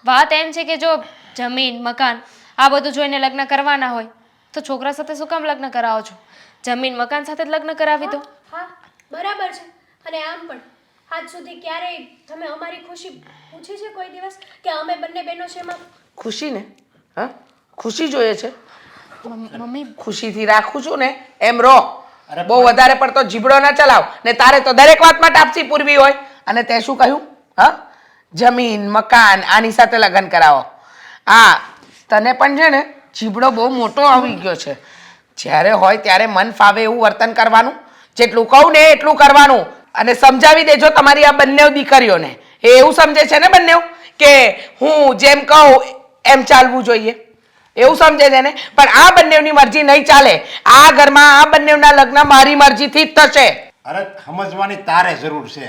C: વાત એમ છે કે જો જમીન મકાન આ બધું જોઈને લગ્ન કરવાના હોય તો છોકરા સાથે શું કામ લગ્ન કરાવો છો? જમીન મકાન સાથે જ લગ્ન કરાવી દો.
B: હા, બરાબર છે. અને આમ પણ આજ સુધી ક્યારેય તમે અમારી ખુશી પૂછી છે કોઈ દિવસ કે અમે બંને બહેનો છે એમાં?
A: ખુશી ને? હા, ખુશી જોઈએ છે?
C: મમ્મી
A: ખુશીથી રાખું છું ને એમ રહો. બહુ વધારે પડતો જીબડો ના ચલાવ. ને તારે તો દરેક વાતમાં ટાપસી પૂરવી હોય. અને તે શું કહ્યું? હા, જમીન મકાન આની સાથે લગ્ન કરાવો. હા, તને પણ છે ને જીબડો બહુ મોટો આવી ગયો છે. જ્યારે હોય ત્યારે મન ફાવે એવું વર્તન કરવાનું, જેટલું કહું ને એટલું કરવાનું. અને સમજાવી દેજો તમારી આ બંને દીકરીઓને. એ એવું સમજે છે ને બંને કે હું જેમ કહું એમ ચાલવું જોઈએ, એવું સમજે છે ને? પણ આ બંનેની મરજી નહીં ચાલે. આ ઘરમાં આ બંનેના લગ્ન મારી મરજીથી જ થશે.
F: અરે સમજવાની તારે જરૂર છે.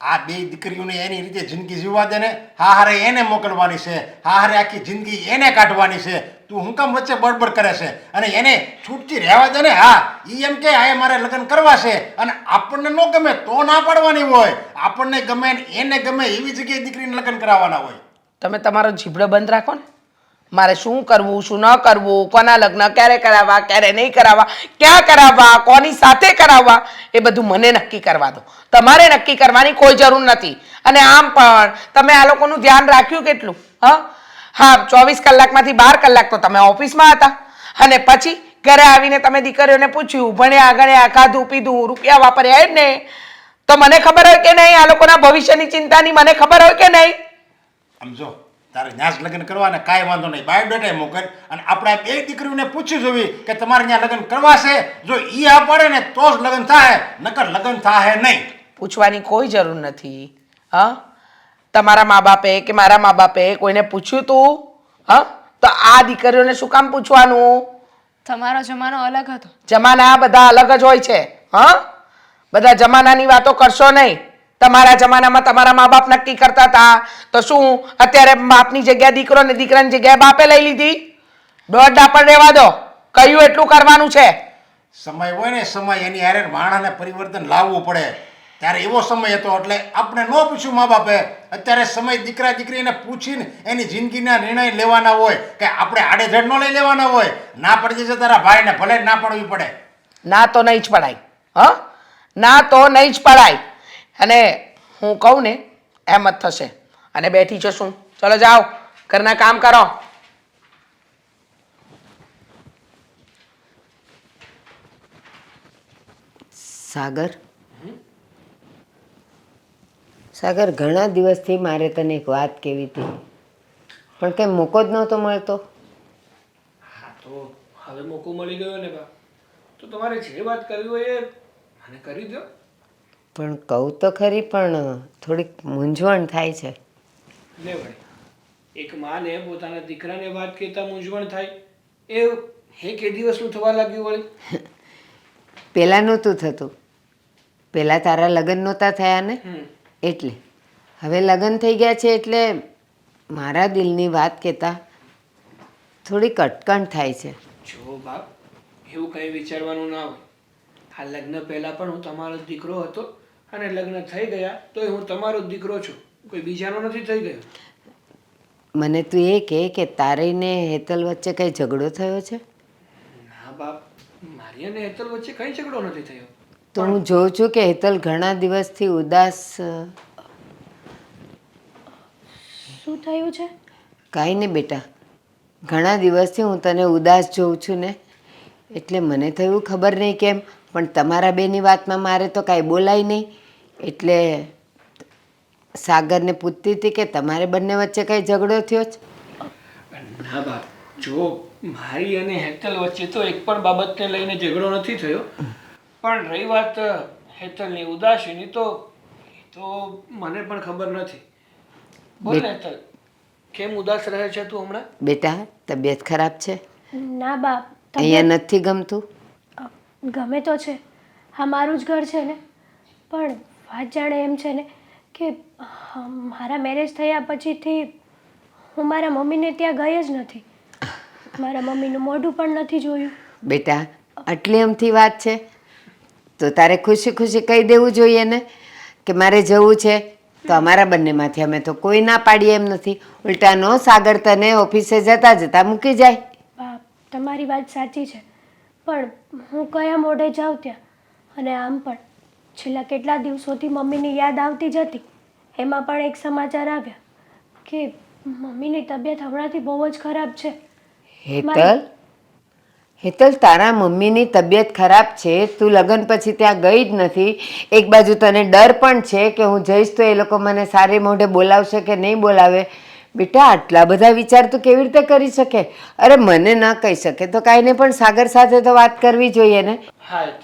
F: આ 2 દીકરીઓને એની રીતે જિંદગી જીવવા દે ને. હા હારે એને મોકલવાની છે, હા હારે આખી જિંદગી એને કાઢવાની છે. તું હું કામ વચ્ચે બડબડ કરે છે? અને એને છૂટથી રહેવા દે ને. હા, ઈ એમ કે આ મારે લગ્ન કરવા છે અને આપણને ન ગમે તો ના પાડવાની હોય. આપણને ગમે ને એને ગમે એવી જગ્યાએ દીકરીને લગ્ન કરાવવાના હોય.
A: તમે તમારો જીબડો બંધ રાખો ને. મારે શું કરવું શું ન કરવું, કોના લગ્ન ક્યારે કરાવવા ક્યારે નહીં કરાવવા, ક્યાં કરાવવા, કોની સાથે કરાવવા, એ બધું મને નક્કી કરવા દો. તમારે નક્કી કરવાની કોઈ જરૂર નથી. અને આમ પણ તમે આ લોકોનું ધ્યાન રાખ્યું કેટલું? હા, 24 કલાકમાંથી 12 કલાક તો તમે ઓફિસમાં હતા. અને પછી ઘરે આવીને તમે દીકરીઓને પૂછ્યું ભણ્યા ગણ્યા ખાધું પીધું રૂપિયા વાપર્યા જ ને? તો મને ખબર હોય કે નહીં? આ લોકોના ભવિષ્યની ચિંતાની મને ખબર હોય કે નહીં?
F: સમજો, તારે ન્યાસ લગ્ન કરવા ને કાંઈ વાંધો નહીં, બાયોડેટા મોકલ. અને આપણે 2 દીકરીઓને પૂછી જોવી કે તમારે ત્યાં લગ્ન કરવા છે. જો ઈ આ પાડે ને તો જ લગ્ન થાય, નકર લગ્ન થાય નહીં.
A: પૂછવાની કોઈ જરૂર નથી. હા, તમારા મા બાપે કે મારા મા બાપે કોઈને પૂછ્યું તું? હા, તો આ દીકરીઓને શું કામ પૂછવાનું?
C: તમારો જમાનો અલગ હતો.
A: જમાના બધા અલગ જ હોય છે. હા, બધા જમાનાની વાતો કરશો નહીં. તમારા જમાનામાં તમારા મા બાપ નક્કી કરતા હતા, તો શું અત્યારે બાપની જગ્યા દીકરો ને દીકરાની જગ્યાએ બાપે લઈ લીધી? દોઢ પણ રહેવા દો, કહ્યું એટલું કરવાનું છે.
F: સમય હોય ને, સમય એની હારે માણસને પરિવર્તન લાવવું પડે. ત્યારે એવો સમય હતો એટલે આપણે ન પૂછ્યું મા બાપે. અત્યારે સમય દીકરા દીકરીને પૂછીને એની જિંદગીના નિર્ણય લેવાના હોય કે આપણે આડેધડ ન લઈ લેવાના હોય. ના પડી જશે તારા ભાઈને, ભલે ના પડવી પડે.
A: ના તો નહીં જ પડાય. હા, ના તો નહીં જ પડાય. અને હું કહું ને એમ જ થશે. અને બેઠી છો શું? ચલો જાઓ, ઘરના કામ કરો.
E: સાગર, સાગર, ઘણા દિવસથી મારે તને એક વાત કહેવી હતી, પણ કંઈ મોકો જ નહોતો મળતો.
D: હા, તો હવે મોકો મળી ગયો ને બા, તો તમારે જે વાત કરવી હોય એ મને કરી દો.
E: પણ કહું તો ખરી, પણ થોડીક મૂંઝવણ થાય છે.
D: લે વળી, એક માને પોતાના દીકરાને વાત કહેતા મૂંઝવણ થાય એ કે દિવસનું થવા લાગ્યું વળી?
E: પહેલાં નહોતું થતું. પહેલાં તારા લગ્ન નહોતા થયા ને એટલે. હવે લગ્ન થઈ ગયા છે એટલે મારા દિલની વાત કહેતા થોડી કટકણ થાય છે.
D: જો બાપ, એવું કંઈ વિચારવાનું ના હોય. આ લગ્ન પહેલાં પણ હું તમારો જ દીકરો હતો અને લગ્ન થઈ ગયા તોય હું તમારો જ દીકરો છું, કોઈ બીજાનો નથી થઈ ગયો.
E: મને તું એ કહે કે તારે ને હેતલ વચ્ચે કંઈ ઝઘડો થયો છે?
D: ના બાપ, મારી અને હેતલ વચ્ચે કંઈ ઝઘડો નથી થયો.
E: તો હું જોઉં છું કે હેતલ ઘણા દિવસથી ઉદાસ.
B: શું થયું છે?
E: કાંઈ નહીં બેટા, ઘણા દિવસથી હું તને ઉદાસ જોઉં છું ને એટલે મને થયું ખબર નહીં કેમ, પણ તમારા બેની વાતમાં મારે તો કાંઈ બોલાય નહીં એટલે સાગરને પૂછતી હતી કે તમારે બંને વચ્ચે કાંઈ ઝઘડો થયો છે?
D: ના બાપ, જો મારી અને હેતલ વચ્ચે તો એક પણ બાબતને લઈને ઝઘડો નથી થયો, પણ રહી વાત હેતલની ઉદાસીની તો એ તો મને પણ ખબર નથી. બોલ ને હેતલ, કેમ ઉદાસ રહે છે તું હમણાં?
E: બેટા તબિયત ખરાબ છે?
B: ના બાપ,
E: અહીંયા નથી ગમતું?
B: ગમે તો છે, હા મારું જ ઘર છે ને, પણ વાત જાણે એમ છે ને કે મારા મેરેજ થયા પછીથી હું મારા મમ્મીને ત્યાં ગઈ જ નથી. મારા મમ્મીનું મોઢું પણ નથી જોયું.
E: બેટા આટલી અમથી વાત છે તો તારે ખુશી ખુશી કહી દેવું જોઈએ ને કે મારે જવું છે. તો અમારા બંનેમાંથી અમે તો કોઈ ના પાડીએ એમ નથી. ઉલટાનો સાગર તને ઓફિસે જતા જતા મૂકી જાય.
B: બાપ, તમારી વાત સાચી છે, પણ હું કયા મોઢે જાઉં ત્યાં? અને આમ પણ છેલ્લા કેટલા દિવસોથી મમ્મીની યાદ આવતી જ હતી. એમાં પણ એક સમાચાર આવ્યા કે મમ્મીની તબિયત હમણાંથી બહુ જ ખરાબ છે.
E: હેતલ, હેતલ તારા મમ્મીની તબિયત ખરાબ છે, તું લગ્ન પછી ત્યાં ગઈ જ નથી. એક બાજુ તને ડર પણ છે કે હું જઈશ તો એ લોકો મને સારી મોઢે બોલાવશે કે નહીં બોલાવે. બેટા આટલા બધા વિચાર તું કેવી રીતે કરી શકે? અરે મને ન કહી શકે તો કાંઈ નહીં, પણ સાગર સાથે તો વાત કરવી જોઈએ ને.
D: હા હેતલ,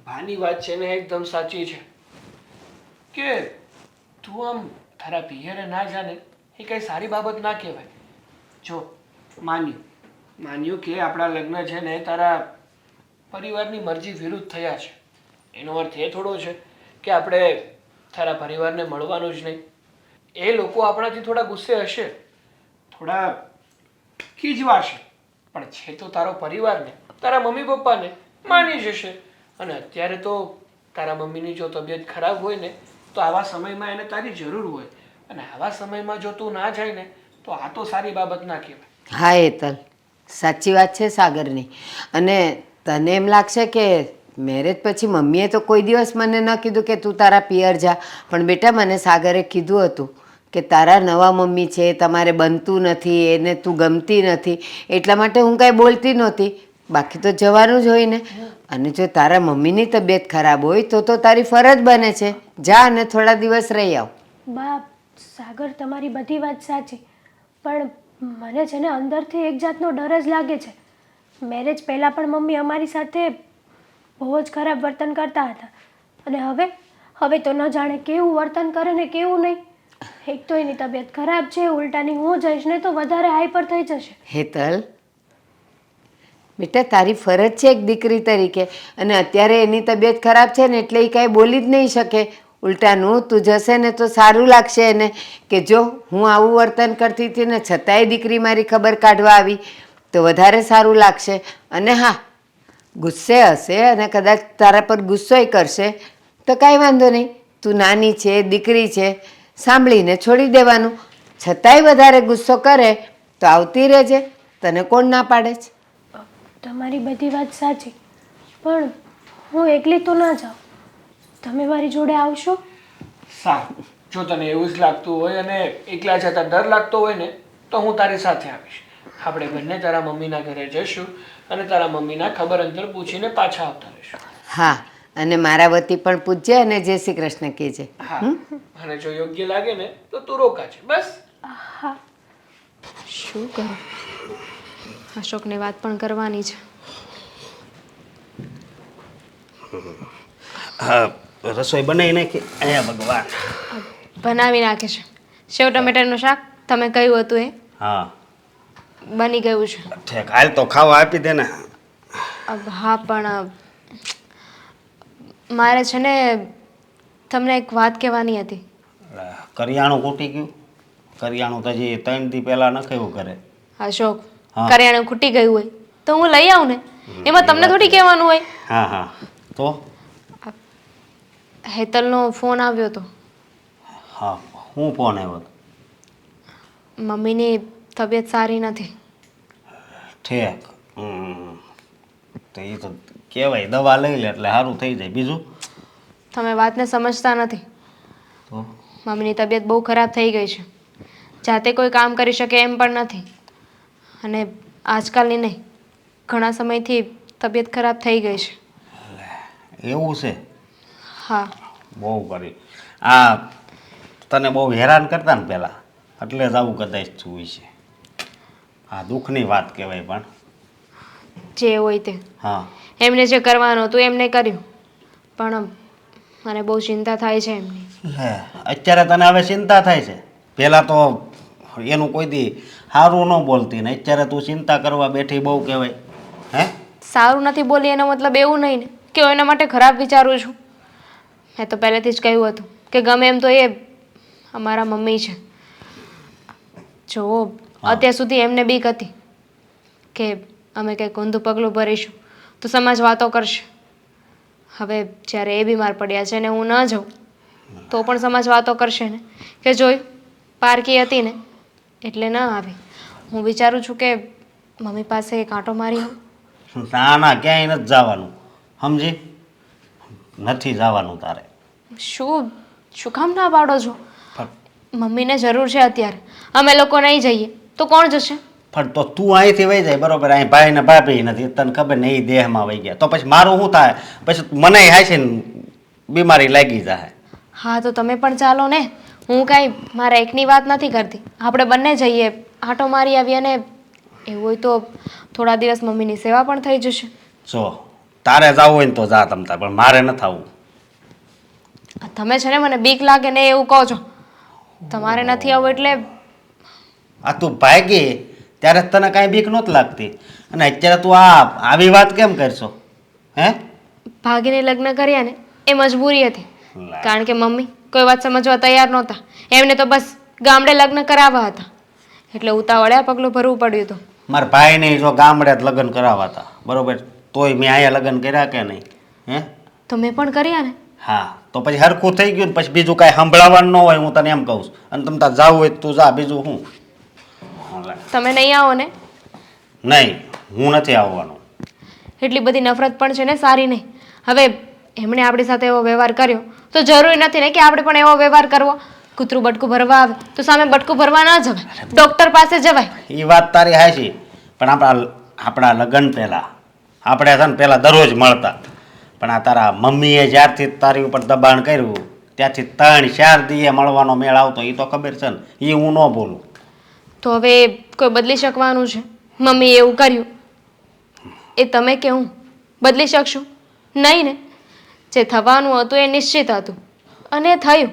D: ભાની વાત છે ને એકદમ સાચી છે કે તું આમ તારા પિયરે ના જાને એ કંઈ સારી બાબત ના કહેવાય. જો માન્યું કે આપણા લગ્ન છે ને તારા પરિવારની મરજી વિરુદ્ધ થયા છે, એનો અર્થ એ થોડો છે કે આપણે તારા પરિવારને મળવાનું જ નહીં. એ લોકો આપણાથી થોડા ગુસ્સે હશે, થોડા ખીજવાશે, પણ છે તો તારો પરિવારને, તારા મમ્મી પપ્પાને માની જશે. અને અત્યારે તો તારા મમ્મીની જો તબિયત ખરાબ હોય ને તો આવા સમયમાં એને તારી જરૂર હોય, અને આવા સમયમાં જો તું ના જાય ને તો આ તો સારી બાબત ના કહેવાય.
E: હા હેતલ, સાચી વાત છે સાગરની. અને તને એમ લાગશે કે મેરેજ પછી મમ્મીએ તો કોઈ દિવસ મને ન કીધું કે તું તારા પિયર જા, પણ બેટા મને સાગરે કીધું હતું કે તારા નવા મમ્મી છે, તમારે બનતું નથી, એને તું ગમતી નથી, એટલા માટે હું કાંઈ બોલતી નહોતી. બાકી તો જવાનું જ હોય ને. અને જો તારા મમ્મીની તબિયત ખરાબ હોય તો તારી ફરજ બને છે, જા અને થોડા દિવસ રહી આવ.
B: બાપ, સાગર તમારી બધી વાત સાચી, પણ મને છે ને અંદરથી એક જાતનો ડર જ લાગે છે. મેરેજ પહેલાં પણ મમ્મી અમારી સાથે બહુ જ ખરાબ વર્તન કરતા હતા, અને હવે તો ન જાણે કેવું વર્તન કરે ને કેવું નહીં. એક તો એની તબિયત ખરાબ છે, ઉલટાની હું જઈશ ને તો વધારે હાઈપર થઈ જશે.
E: હેતલ બેટા તારી ફરજ છે એક દીકરી તરીકે, અને અત્યારે એની તબિયત ખરાબ છે ને એટલે એ કાંઈ બોલી જ નહીં શકે. ઉલટાનું તું જશે ને તો સારું લાગશે એને કે જો હું આવું વર્તન કરતી હતી ને છતાંય દીકરી મારી ખબર કાઢવા આવી, તો વધારે સારું લાગશે. અને હા, ગુસ્સે હશે અને કદાચ તારા પર ગુસ્સોય કરશે તો કાંઈ વાંધો નહીં, તું નાની છે, દીકરી છે, સાંભળીને છોડી દેવાનું. છતાંય વધારે ગુસ્સો કરે તો આવતી રહેજે, તને કોણ ના પાડે છે?
B: તમારી બધી વાત સાચી, પણ હું એકલી તો ના જાઉં. તમે મારી જોડે આવશો?
D: સારું, જો તને એવું જ લાગતું હોય અને એકલા જતા ડર લાગતો હોય ને તો હું તારી સાથે આવીશ. આપણે બંને તારા મમ્મીના ઘરે જઈશું અને તારા મમ્મીના ખબર અંતર પૂછીને પાછા આવતા રહીશું.
E: હા, અને મારા વતી પણ પૂછજે અને જય શ્રી કૃષ્ણ કહેજે.
D: હા, અને જો યોગ્ય લાગે ને તો તું રોકાજે બસ.
B: હા.
C: શું કરું? અશોકની વાત પણ કરવાની છે.
G: હા, રસોઈ બનાવી નાખી. અહીંયા ભગવાન.
C: બનાવી નાખે છે. સેવ ટમેટાનું શાક તમે કહ્યું હતું એ
G: હા
C: બની ગયું છે.
G: ઠેક, હાલ તો ખાવા આપી દે ને.
C: હા પણ મારે છે ને તમને એક વાત કહેવાની હતી.
G: કરિયાણું ખૂટી ગયું? કરિયાણું તો હજી 3 દી પહેલાં નખાયું ઘરે.
C: અશોક,
G: હા.
C: કરિયાણું ખૂટી ગયું હોય તો હું લઈ આવું ને, એમાં તમને થોડી કહેવાનું હોય.
G: હા હા, તો
C: હેતલનો ફોન આવ્યો હતો.
G: હા, હું ફોન આવ્યો હતો?
C: મમ્મીની તબિયત સારી નથી.
G: ઠેક. તો એ તો કહેવાય, દવા લઈ લે એટલે સારું થઈ જાય. બીજું?
C: તમે વાતને સમજતા નથી.
G: તો
C: મમ્મીની તબિયત બહુ ખરાબ થઈ ગઈ છે. જાતે કોઈ કામ કરી શકે એમ પણ નથી. અને આજકાલની નહીં, ઘણા સમયથી તબિયત ખરાબ થઈ ગઈ છે.
G: એવું છે?
C: હા.
G: બહુ કરી. આ તને બહુ હેરાન કરતા ને પહેલાં, એટલે જ આવું કદાચ થયું છે. આ દુઃખની વાત કહેવાય. પણ
C: જે હોય તે.
G: હા,
C: એમને જે કરવાનું હતું એમને કર્યું. પણ મને બહુ ચિંતા થાય છે એમની.
G: લે, અત્યારે તને હવે ચિંતા થાય છે? પહેલાં તો એનું કોઈ દી સારું ન બોલતી ને અત્યારે તું ચિંતા કરવા બેઠી, બહુ કહેવાય. હે?
C: સારું નથી બોલી એનો મતલબ એવું નહીં ને કે હું એના માટે ખરાબ વિચારું છું. મેં તો પહેલેથી જ કહ્યું હતું કે ગમે એમ તો એ અમારા મમ્મી છે. જો અત્યાર સુધી એમને બીક હતી કે અમે કંઈક ઊંધું પગલું ભરીશું તો સમાજ વાતો કરશે. હવે જ્યારે એ બીમાર પડ્યા છે ને હું ન જાઉં તો પણ સમાજ વાતો કરશે ને કે જોયું, પારકી હતી ને એટલે ન આવી. હું વિચારું છું કે મમ્મી પાસે કાંટો મારી આવું.
G: ના ના, ક્યાંય નથી જવાનું, સમજી? નથી જવાનું તારે.
C: શું શું કામ ના પાડો છો? મમ્મીને જરૂર છે અત્યારે. અમે લોકો નહીં જઈએ તો કોણ જશે?
G: પણ તો તું અહીંથી વહી જાય, બરોબર? અહીં ભાઈ ને ભાભી નથી, તને ખબર ને, એ દેહમાં વહી ગયા તો પછી મારું શું થાય? પછી મને હાય છે ને બીમારી લાગી જાય.
C: હા તો તમે પણ ચાલો ને. હું કાંઈ મારા એકની વાત નથી કરતી. આપણે બંને જઈએ, આંટો મારી આવીએ, અને એવું હોય તો થોડા દિવસ મમ્મીની સેવા પણ થઈ જશે.
G: જો તારે જવું હોય ને તો જા તમ તાર, પણ મારે નથી આવવું.
C: તમે છે ને મને બીક લાગે ને એવું કહો છો. તમારે નથી આવું એટલે
G: આ તું ભાગી ત્યારે તને કાંઈ બીક નહોતી લાગતી, અને અત્યારે તું આવી વાત કેમ કરશો? હે?
C: ભાગીને લગ્ન કર્યા ને એ મજબૂરી હતી. કારણ કે મમ્મી કોઈ વાત સમજવા તૈયાર નહોતા. એમને તો બસ ગામડે લગ્ન કરાવવા હતા. એટલે ઉતાવળે આ પગલું ભરવું પડ્યું હતું.
G: મારા ભાઈને જો ગામડે જ લગ્ન કરાવવા હતા, બરોબર, તોય મેં અહીંયા લગ્ન કર્યા કે નહીં? હે?
C: તો મેં પણ કર્યા ને.
G: હા, તો પછી હરખું થઈ ગયું ને પછી બીજું કાંઈ સંભળાવવાનું ન હોય, હું તને એમ કહું છું. અને તમે તાર જાવું હોય તું જા, બીજું શું?
C: તમે નહીં આવો ને?
G: નહીં, હું નથી આવવાનું.
C: એટલી બધી નફરત પણ છે ને સારી નહીં. હવે એમણે આપણી સાથે એવો વ્યવહાર કર્યો તો જરૂરી નથી ને કે આપણે પણ એવો વ્યવહાર કરવો. કૂતરું બટકું ભરવા આવે તો સામે બટકું ભરવા ના જવાય, ડૉક્ટર પાસે જવાય.
G: એ વાત તારી હાચી, પણ આપણા લગ્ન પહેલાં આપણે છે ને પહેલાં દરરોજ મળતા. પણ આ તારા મમ્મીએ જ્યારથી તારી ઉપર દબાણ કર્યું ત્યાંથી 3-4 દીએ મળવાનો મેળ આવતો, એ તો ખબર છે ને, એ હું ન બોલું.
C: તો હવે કોઈ બદલી શકવાનું છે? મમ્મીએ એવું કર્યું એ તમે કે હું બદલી શકશું? નહીં ને. જે થવાનું હતું એ નિશ્ચિત હતું અને થયું.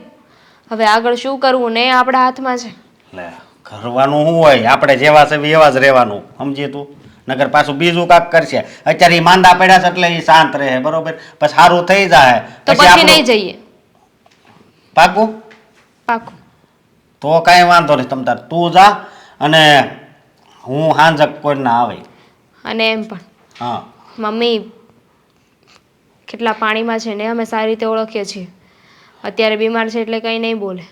C: હવે આગળ શું કરવું ને એ આપણા હાથમાં છે.
G: એટલે કરવાનું શું હોય? આપણે જેવા છે એવા જ રહેવાનું, સમજી તું? નગર પાછું બીજું કાંક કરશે. અત્યારે એ માંદા પડ્યા છે એટલે એ શાંત રહે, બરોબર? પછી સારું થઈ જાય
C: તો પછી નહીં જઈએ.
G: પાકું?
C: પાકું.
G: તો કાંઈ વાંધો નહીં, તમ તાર તું જા, અને હું હાંજક કોઈ ના આવે.
C: અને એમ પણ
G: હા,
C: મમ્મી કેટલા પાણીમાં છે ને અમે સારી રીતે ઓળખીએ છીએ. અત્યારે બીમાર છે એટલે કંઈ નહીં બોલે,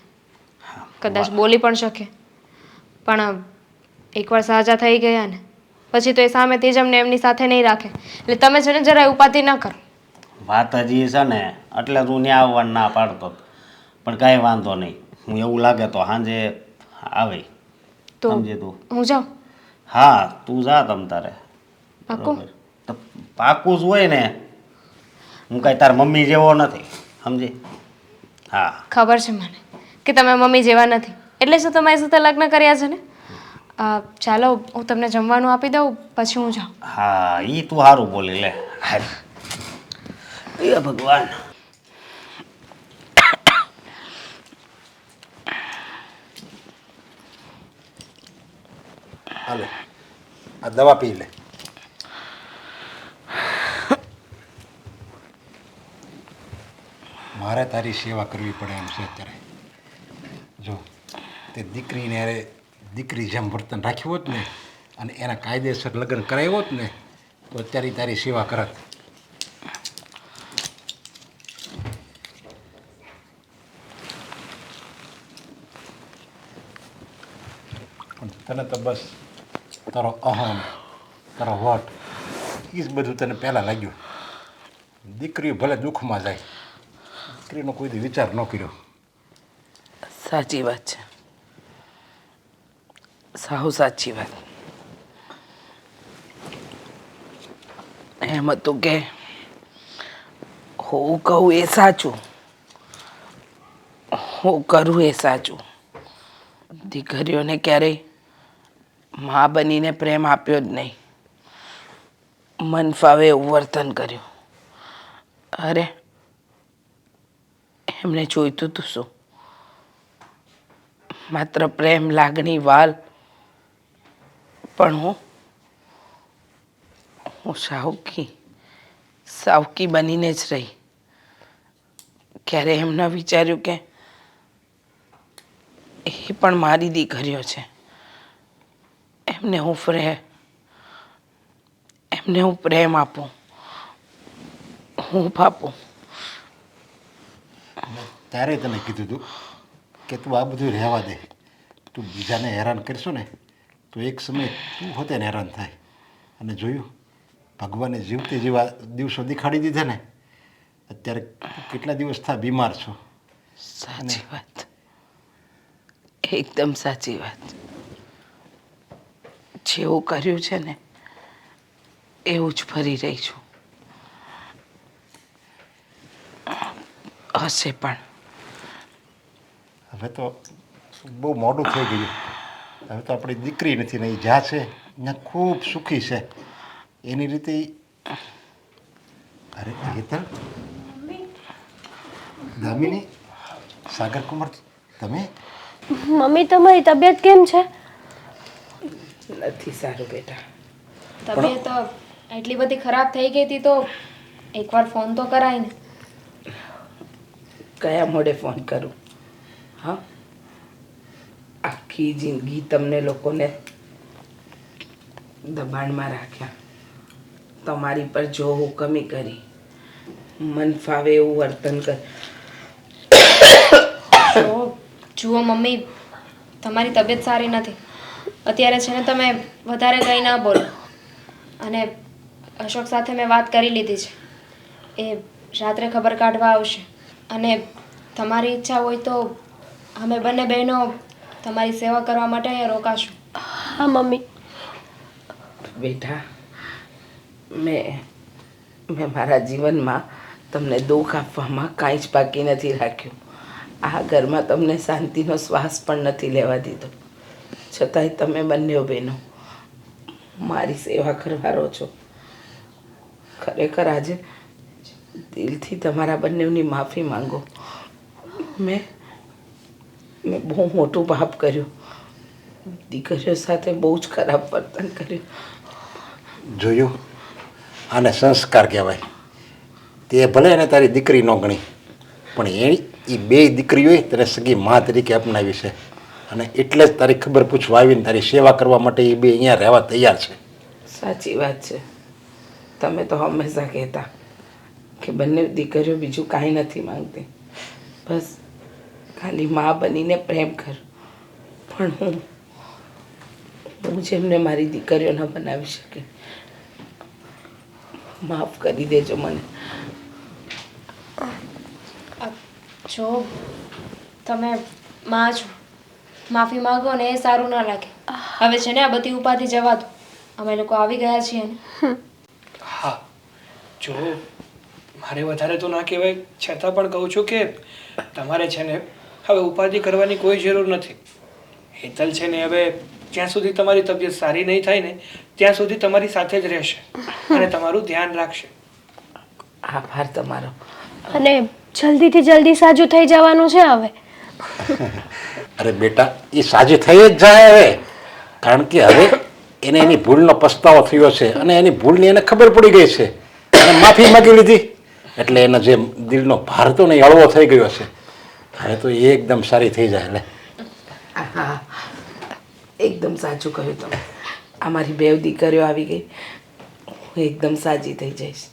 C: કદાચ બોલી પણ શકે, પણ એકવાર સાજા થઈ ગયા ને પછી તો એ સામેથી જ અમને એમની સાથે નહીં રાખે. એટલે તમે છે ને જરાય ઉપાધિ ન કરો.
G: વાત હજી છે ને એટલે તું ત્યાં આવવાનું ના પાડતો, પણ કાંઈ વાંધો નહીં. હું એવું લાગે તો સાંજે આવે,
C: તો
G: સમજી તું?
C: હું જાઉં?
G: હા, તું જા તમ તારે.
C: પાકું?
G: બરોબર. તો પાકું જ હોય ને, હું કાંઈ તાર મમ્મી જેવો નથી, સમજી? હા,
C: ખબર છે મને કે તમે મમ્મી જેવા નથી, એટલે શું તમારી સાથે લગ્ન કર્યા છે ને. ચાલો હું તમને જમવાનું આપી દઉં પછી હું જાઉં.
G: હા, ઈ તું સારું બોલી લે. હાલ. એ ભગવાન.
F: હાલે, આ દવા પી લે. મારે તારી સેવા કરવી પડે એમ છે અત્યારે. જો તે દીકરીને અરે દીકરી જેમ વર્તન રાખ્યું હોત ને અને એના કાયદેસર લગ્ન કરાવ્યો હોત ને તો અત્યારે ઈ તારી સેવા કરત. પણ તને તો બસ તારો અહમ, તારો વટ એ જ બધું તને પહેલાં લાગ્યું. દીકરીઓ ભલે દુઃખમાં જાય, દીકરીનો કોઈ દી વિચાર ન કર્યો.
A: સાચી વાત છે, સાવ સાચી વાત. એમ હતું કે હું કહું એ સાચું, હું કરું એ સાચું. દીકરીઓને ક્યારેય મા બનીને પ્રેમ આપ્યો જ નહીં, મન ફાવે એવું વર્તન કર્યું. અરે એમને જોઈતું હતું શું? માત્ર પ્રેમ, લાગણી, વાલ. પણ હું સાવકી બનીને જ રહી. ક્યારે એમ ન વિચાર્યું કે એ પણ મારી દીકરીઓ છે, એમને હું પ્રેમ આપું, હું પાપું.
F: ત્યારે તને કીધું હતું કે તું આ બધું રહેવા દે. તું બીજાને હેરાન કરશો ને તો એક સમય તું હોતે ને હેરાન થાય. અને જોયું ભગવાને જીવતે જેવા દિવસો દેખાડી દીધા ને. અત્યારે તું કેટલા દિવસ થયા બીમાર છો.
A: સાચી વાત, એકદમ સાચી વાત. જેવું કર્યું છે ને એવું જ ફરી રહી છું. હશે પણ
F: હવે તો બહુ મોડું થઈ ગયું. હવે તો આપણી દીકરી નથી ને એ જ્યાં છે ત્યાં ખૂબ સુખી છે એની રીતે અરે હેતલ, દામિની, સાગર કુમાર, તમે?
B: મમ્મી તમારી તબિયત કેમ છે?
A: નથી સારું બેટા.
C: તબિયત તો એટલી બધી ખરાબ થઈ ગઈ હતી તો એકવાર ફોન તો કરાય ને.
A: કયા મોડે ફોન કરું? હા, આખી જિંદગી તમને લોકોને દબાણમાં રાખ્યા, તમારી પર જો હુકમી કરી, મન ફાવે એવું વર્તન કર.
C: જુઓ મમ્મી, તમારી તબિયત સારી નથી અત્યારે છે ને, તમે વધારે કંઈ ના બોલો. અને અશોક સાથે મેં વાત કરી લીધી છે, એ રાત્રે ખબર કાઢવા આવશે. અને તમારી ઈચ્છા હોય તો અમે બંને બહેનો તમારી સેવા કરવા માટે અહીંયા રોકાશું.
B: હા મમ્મી.
A: બેટા, મેં મારા જીવનમાં તમને દુઃખ આપવામાં કાંઈ જ બાકી નથી રાખ્યું. આ ઘરમાં તમને શાંતિનો શ્વાસ પણ નથી લેવા દીધો. છતાંય તમે બંને બહેનો મારી સેવા કરવારો છો. ખરેખર આજે દિલથી તમારા બંનેની માફી માંગો. મેં બહુ મોટું પાપ કર્યું, દીકરીઓ સાથે બહુ જ ખરાબ વર્તન કર્યું.
F: જોયું, આને સંસ્કાર કહેવાય. તે ભલે એને તારી દીકરી ન ગણી, પણ એ બે દીકરીઓએ તારે સગી મા તરીકે અપનાવી છે. અને એટલે જ તારી ખબર પૂછવા આવીને તારી સેવા કરવા માટે એ બે અહીંયા રહેવા તૈયાર છે.
A: સાચી વાત છે. તમે તો હંમેશા કહેતા કે બંને દીકરીઓ બીજું કાંઈ નથી માંગતી, બસ ખાલી મા બનીને પ્રેમ કર. પણ હું જેમને મારી દીકરીઓ ન બનાવી શકી, માફ કરી દેજો મને.
C: જો તમે માં છો, માફી માંગો ને એ સારું ના લાગે. હવે છે ને આ બધી ઉપાધિ જવા દો, અમે લોકો આવી ગયા છીએ ને.
D: હા, જો મારે વધારે તો ના કહેવાય, છતાં પણ કહું છું કે તમારે છે ને હવે ઉપાધિ કરવાની કોઈ જરૂર નથી. હેતલ છે ને હવે જ્યાં સુધી તમારી તબિયત સારી નહીં થાય ને ત્યાં સુધી તમારી સાથે જ રહેશે અને તમારું ધ્યાન રાખશે.
A: આભાર તમારો.
B: અને જલ્દીથી જલ્દી સાજું થઈ જવાનું છે હવે.
F: અરે બેટા, એ સાજી થઈ જ જાય હવે. કારણ કે હવે એને એની ભૂલનો પસ્તાવો થયો છે અને એની ભૂલની એને ખબર પડી ગઈ છે અને માફી માગી લીધી. એટલે એનો જે દિલનો ભાર હતો ને એ હળવો થઈ ગયો છે. હવે તો એ એકદમ સારી થઈ જાય. એટલે
A: હા એકદમ સાચું કહ્યું તમે. અમારી બેવ દીકરીઓ આવી ગઈ, હું એકદમ સાજી થઈ જઈશ.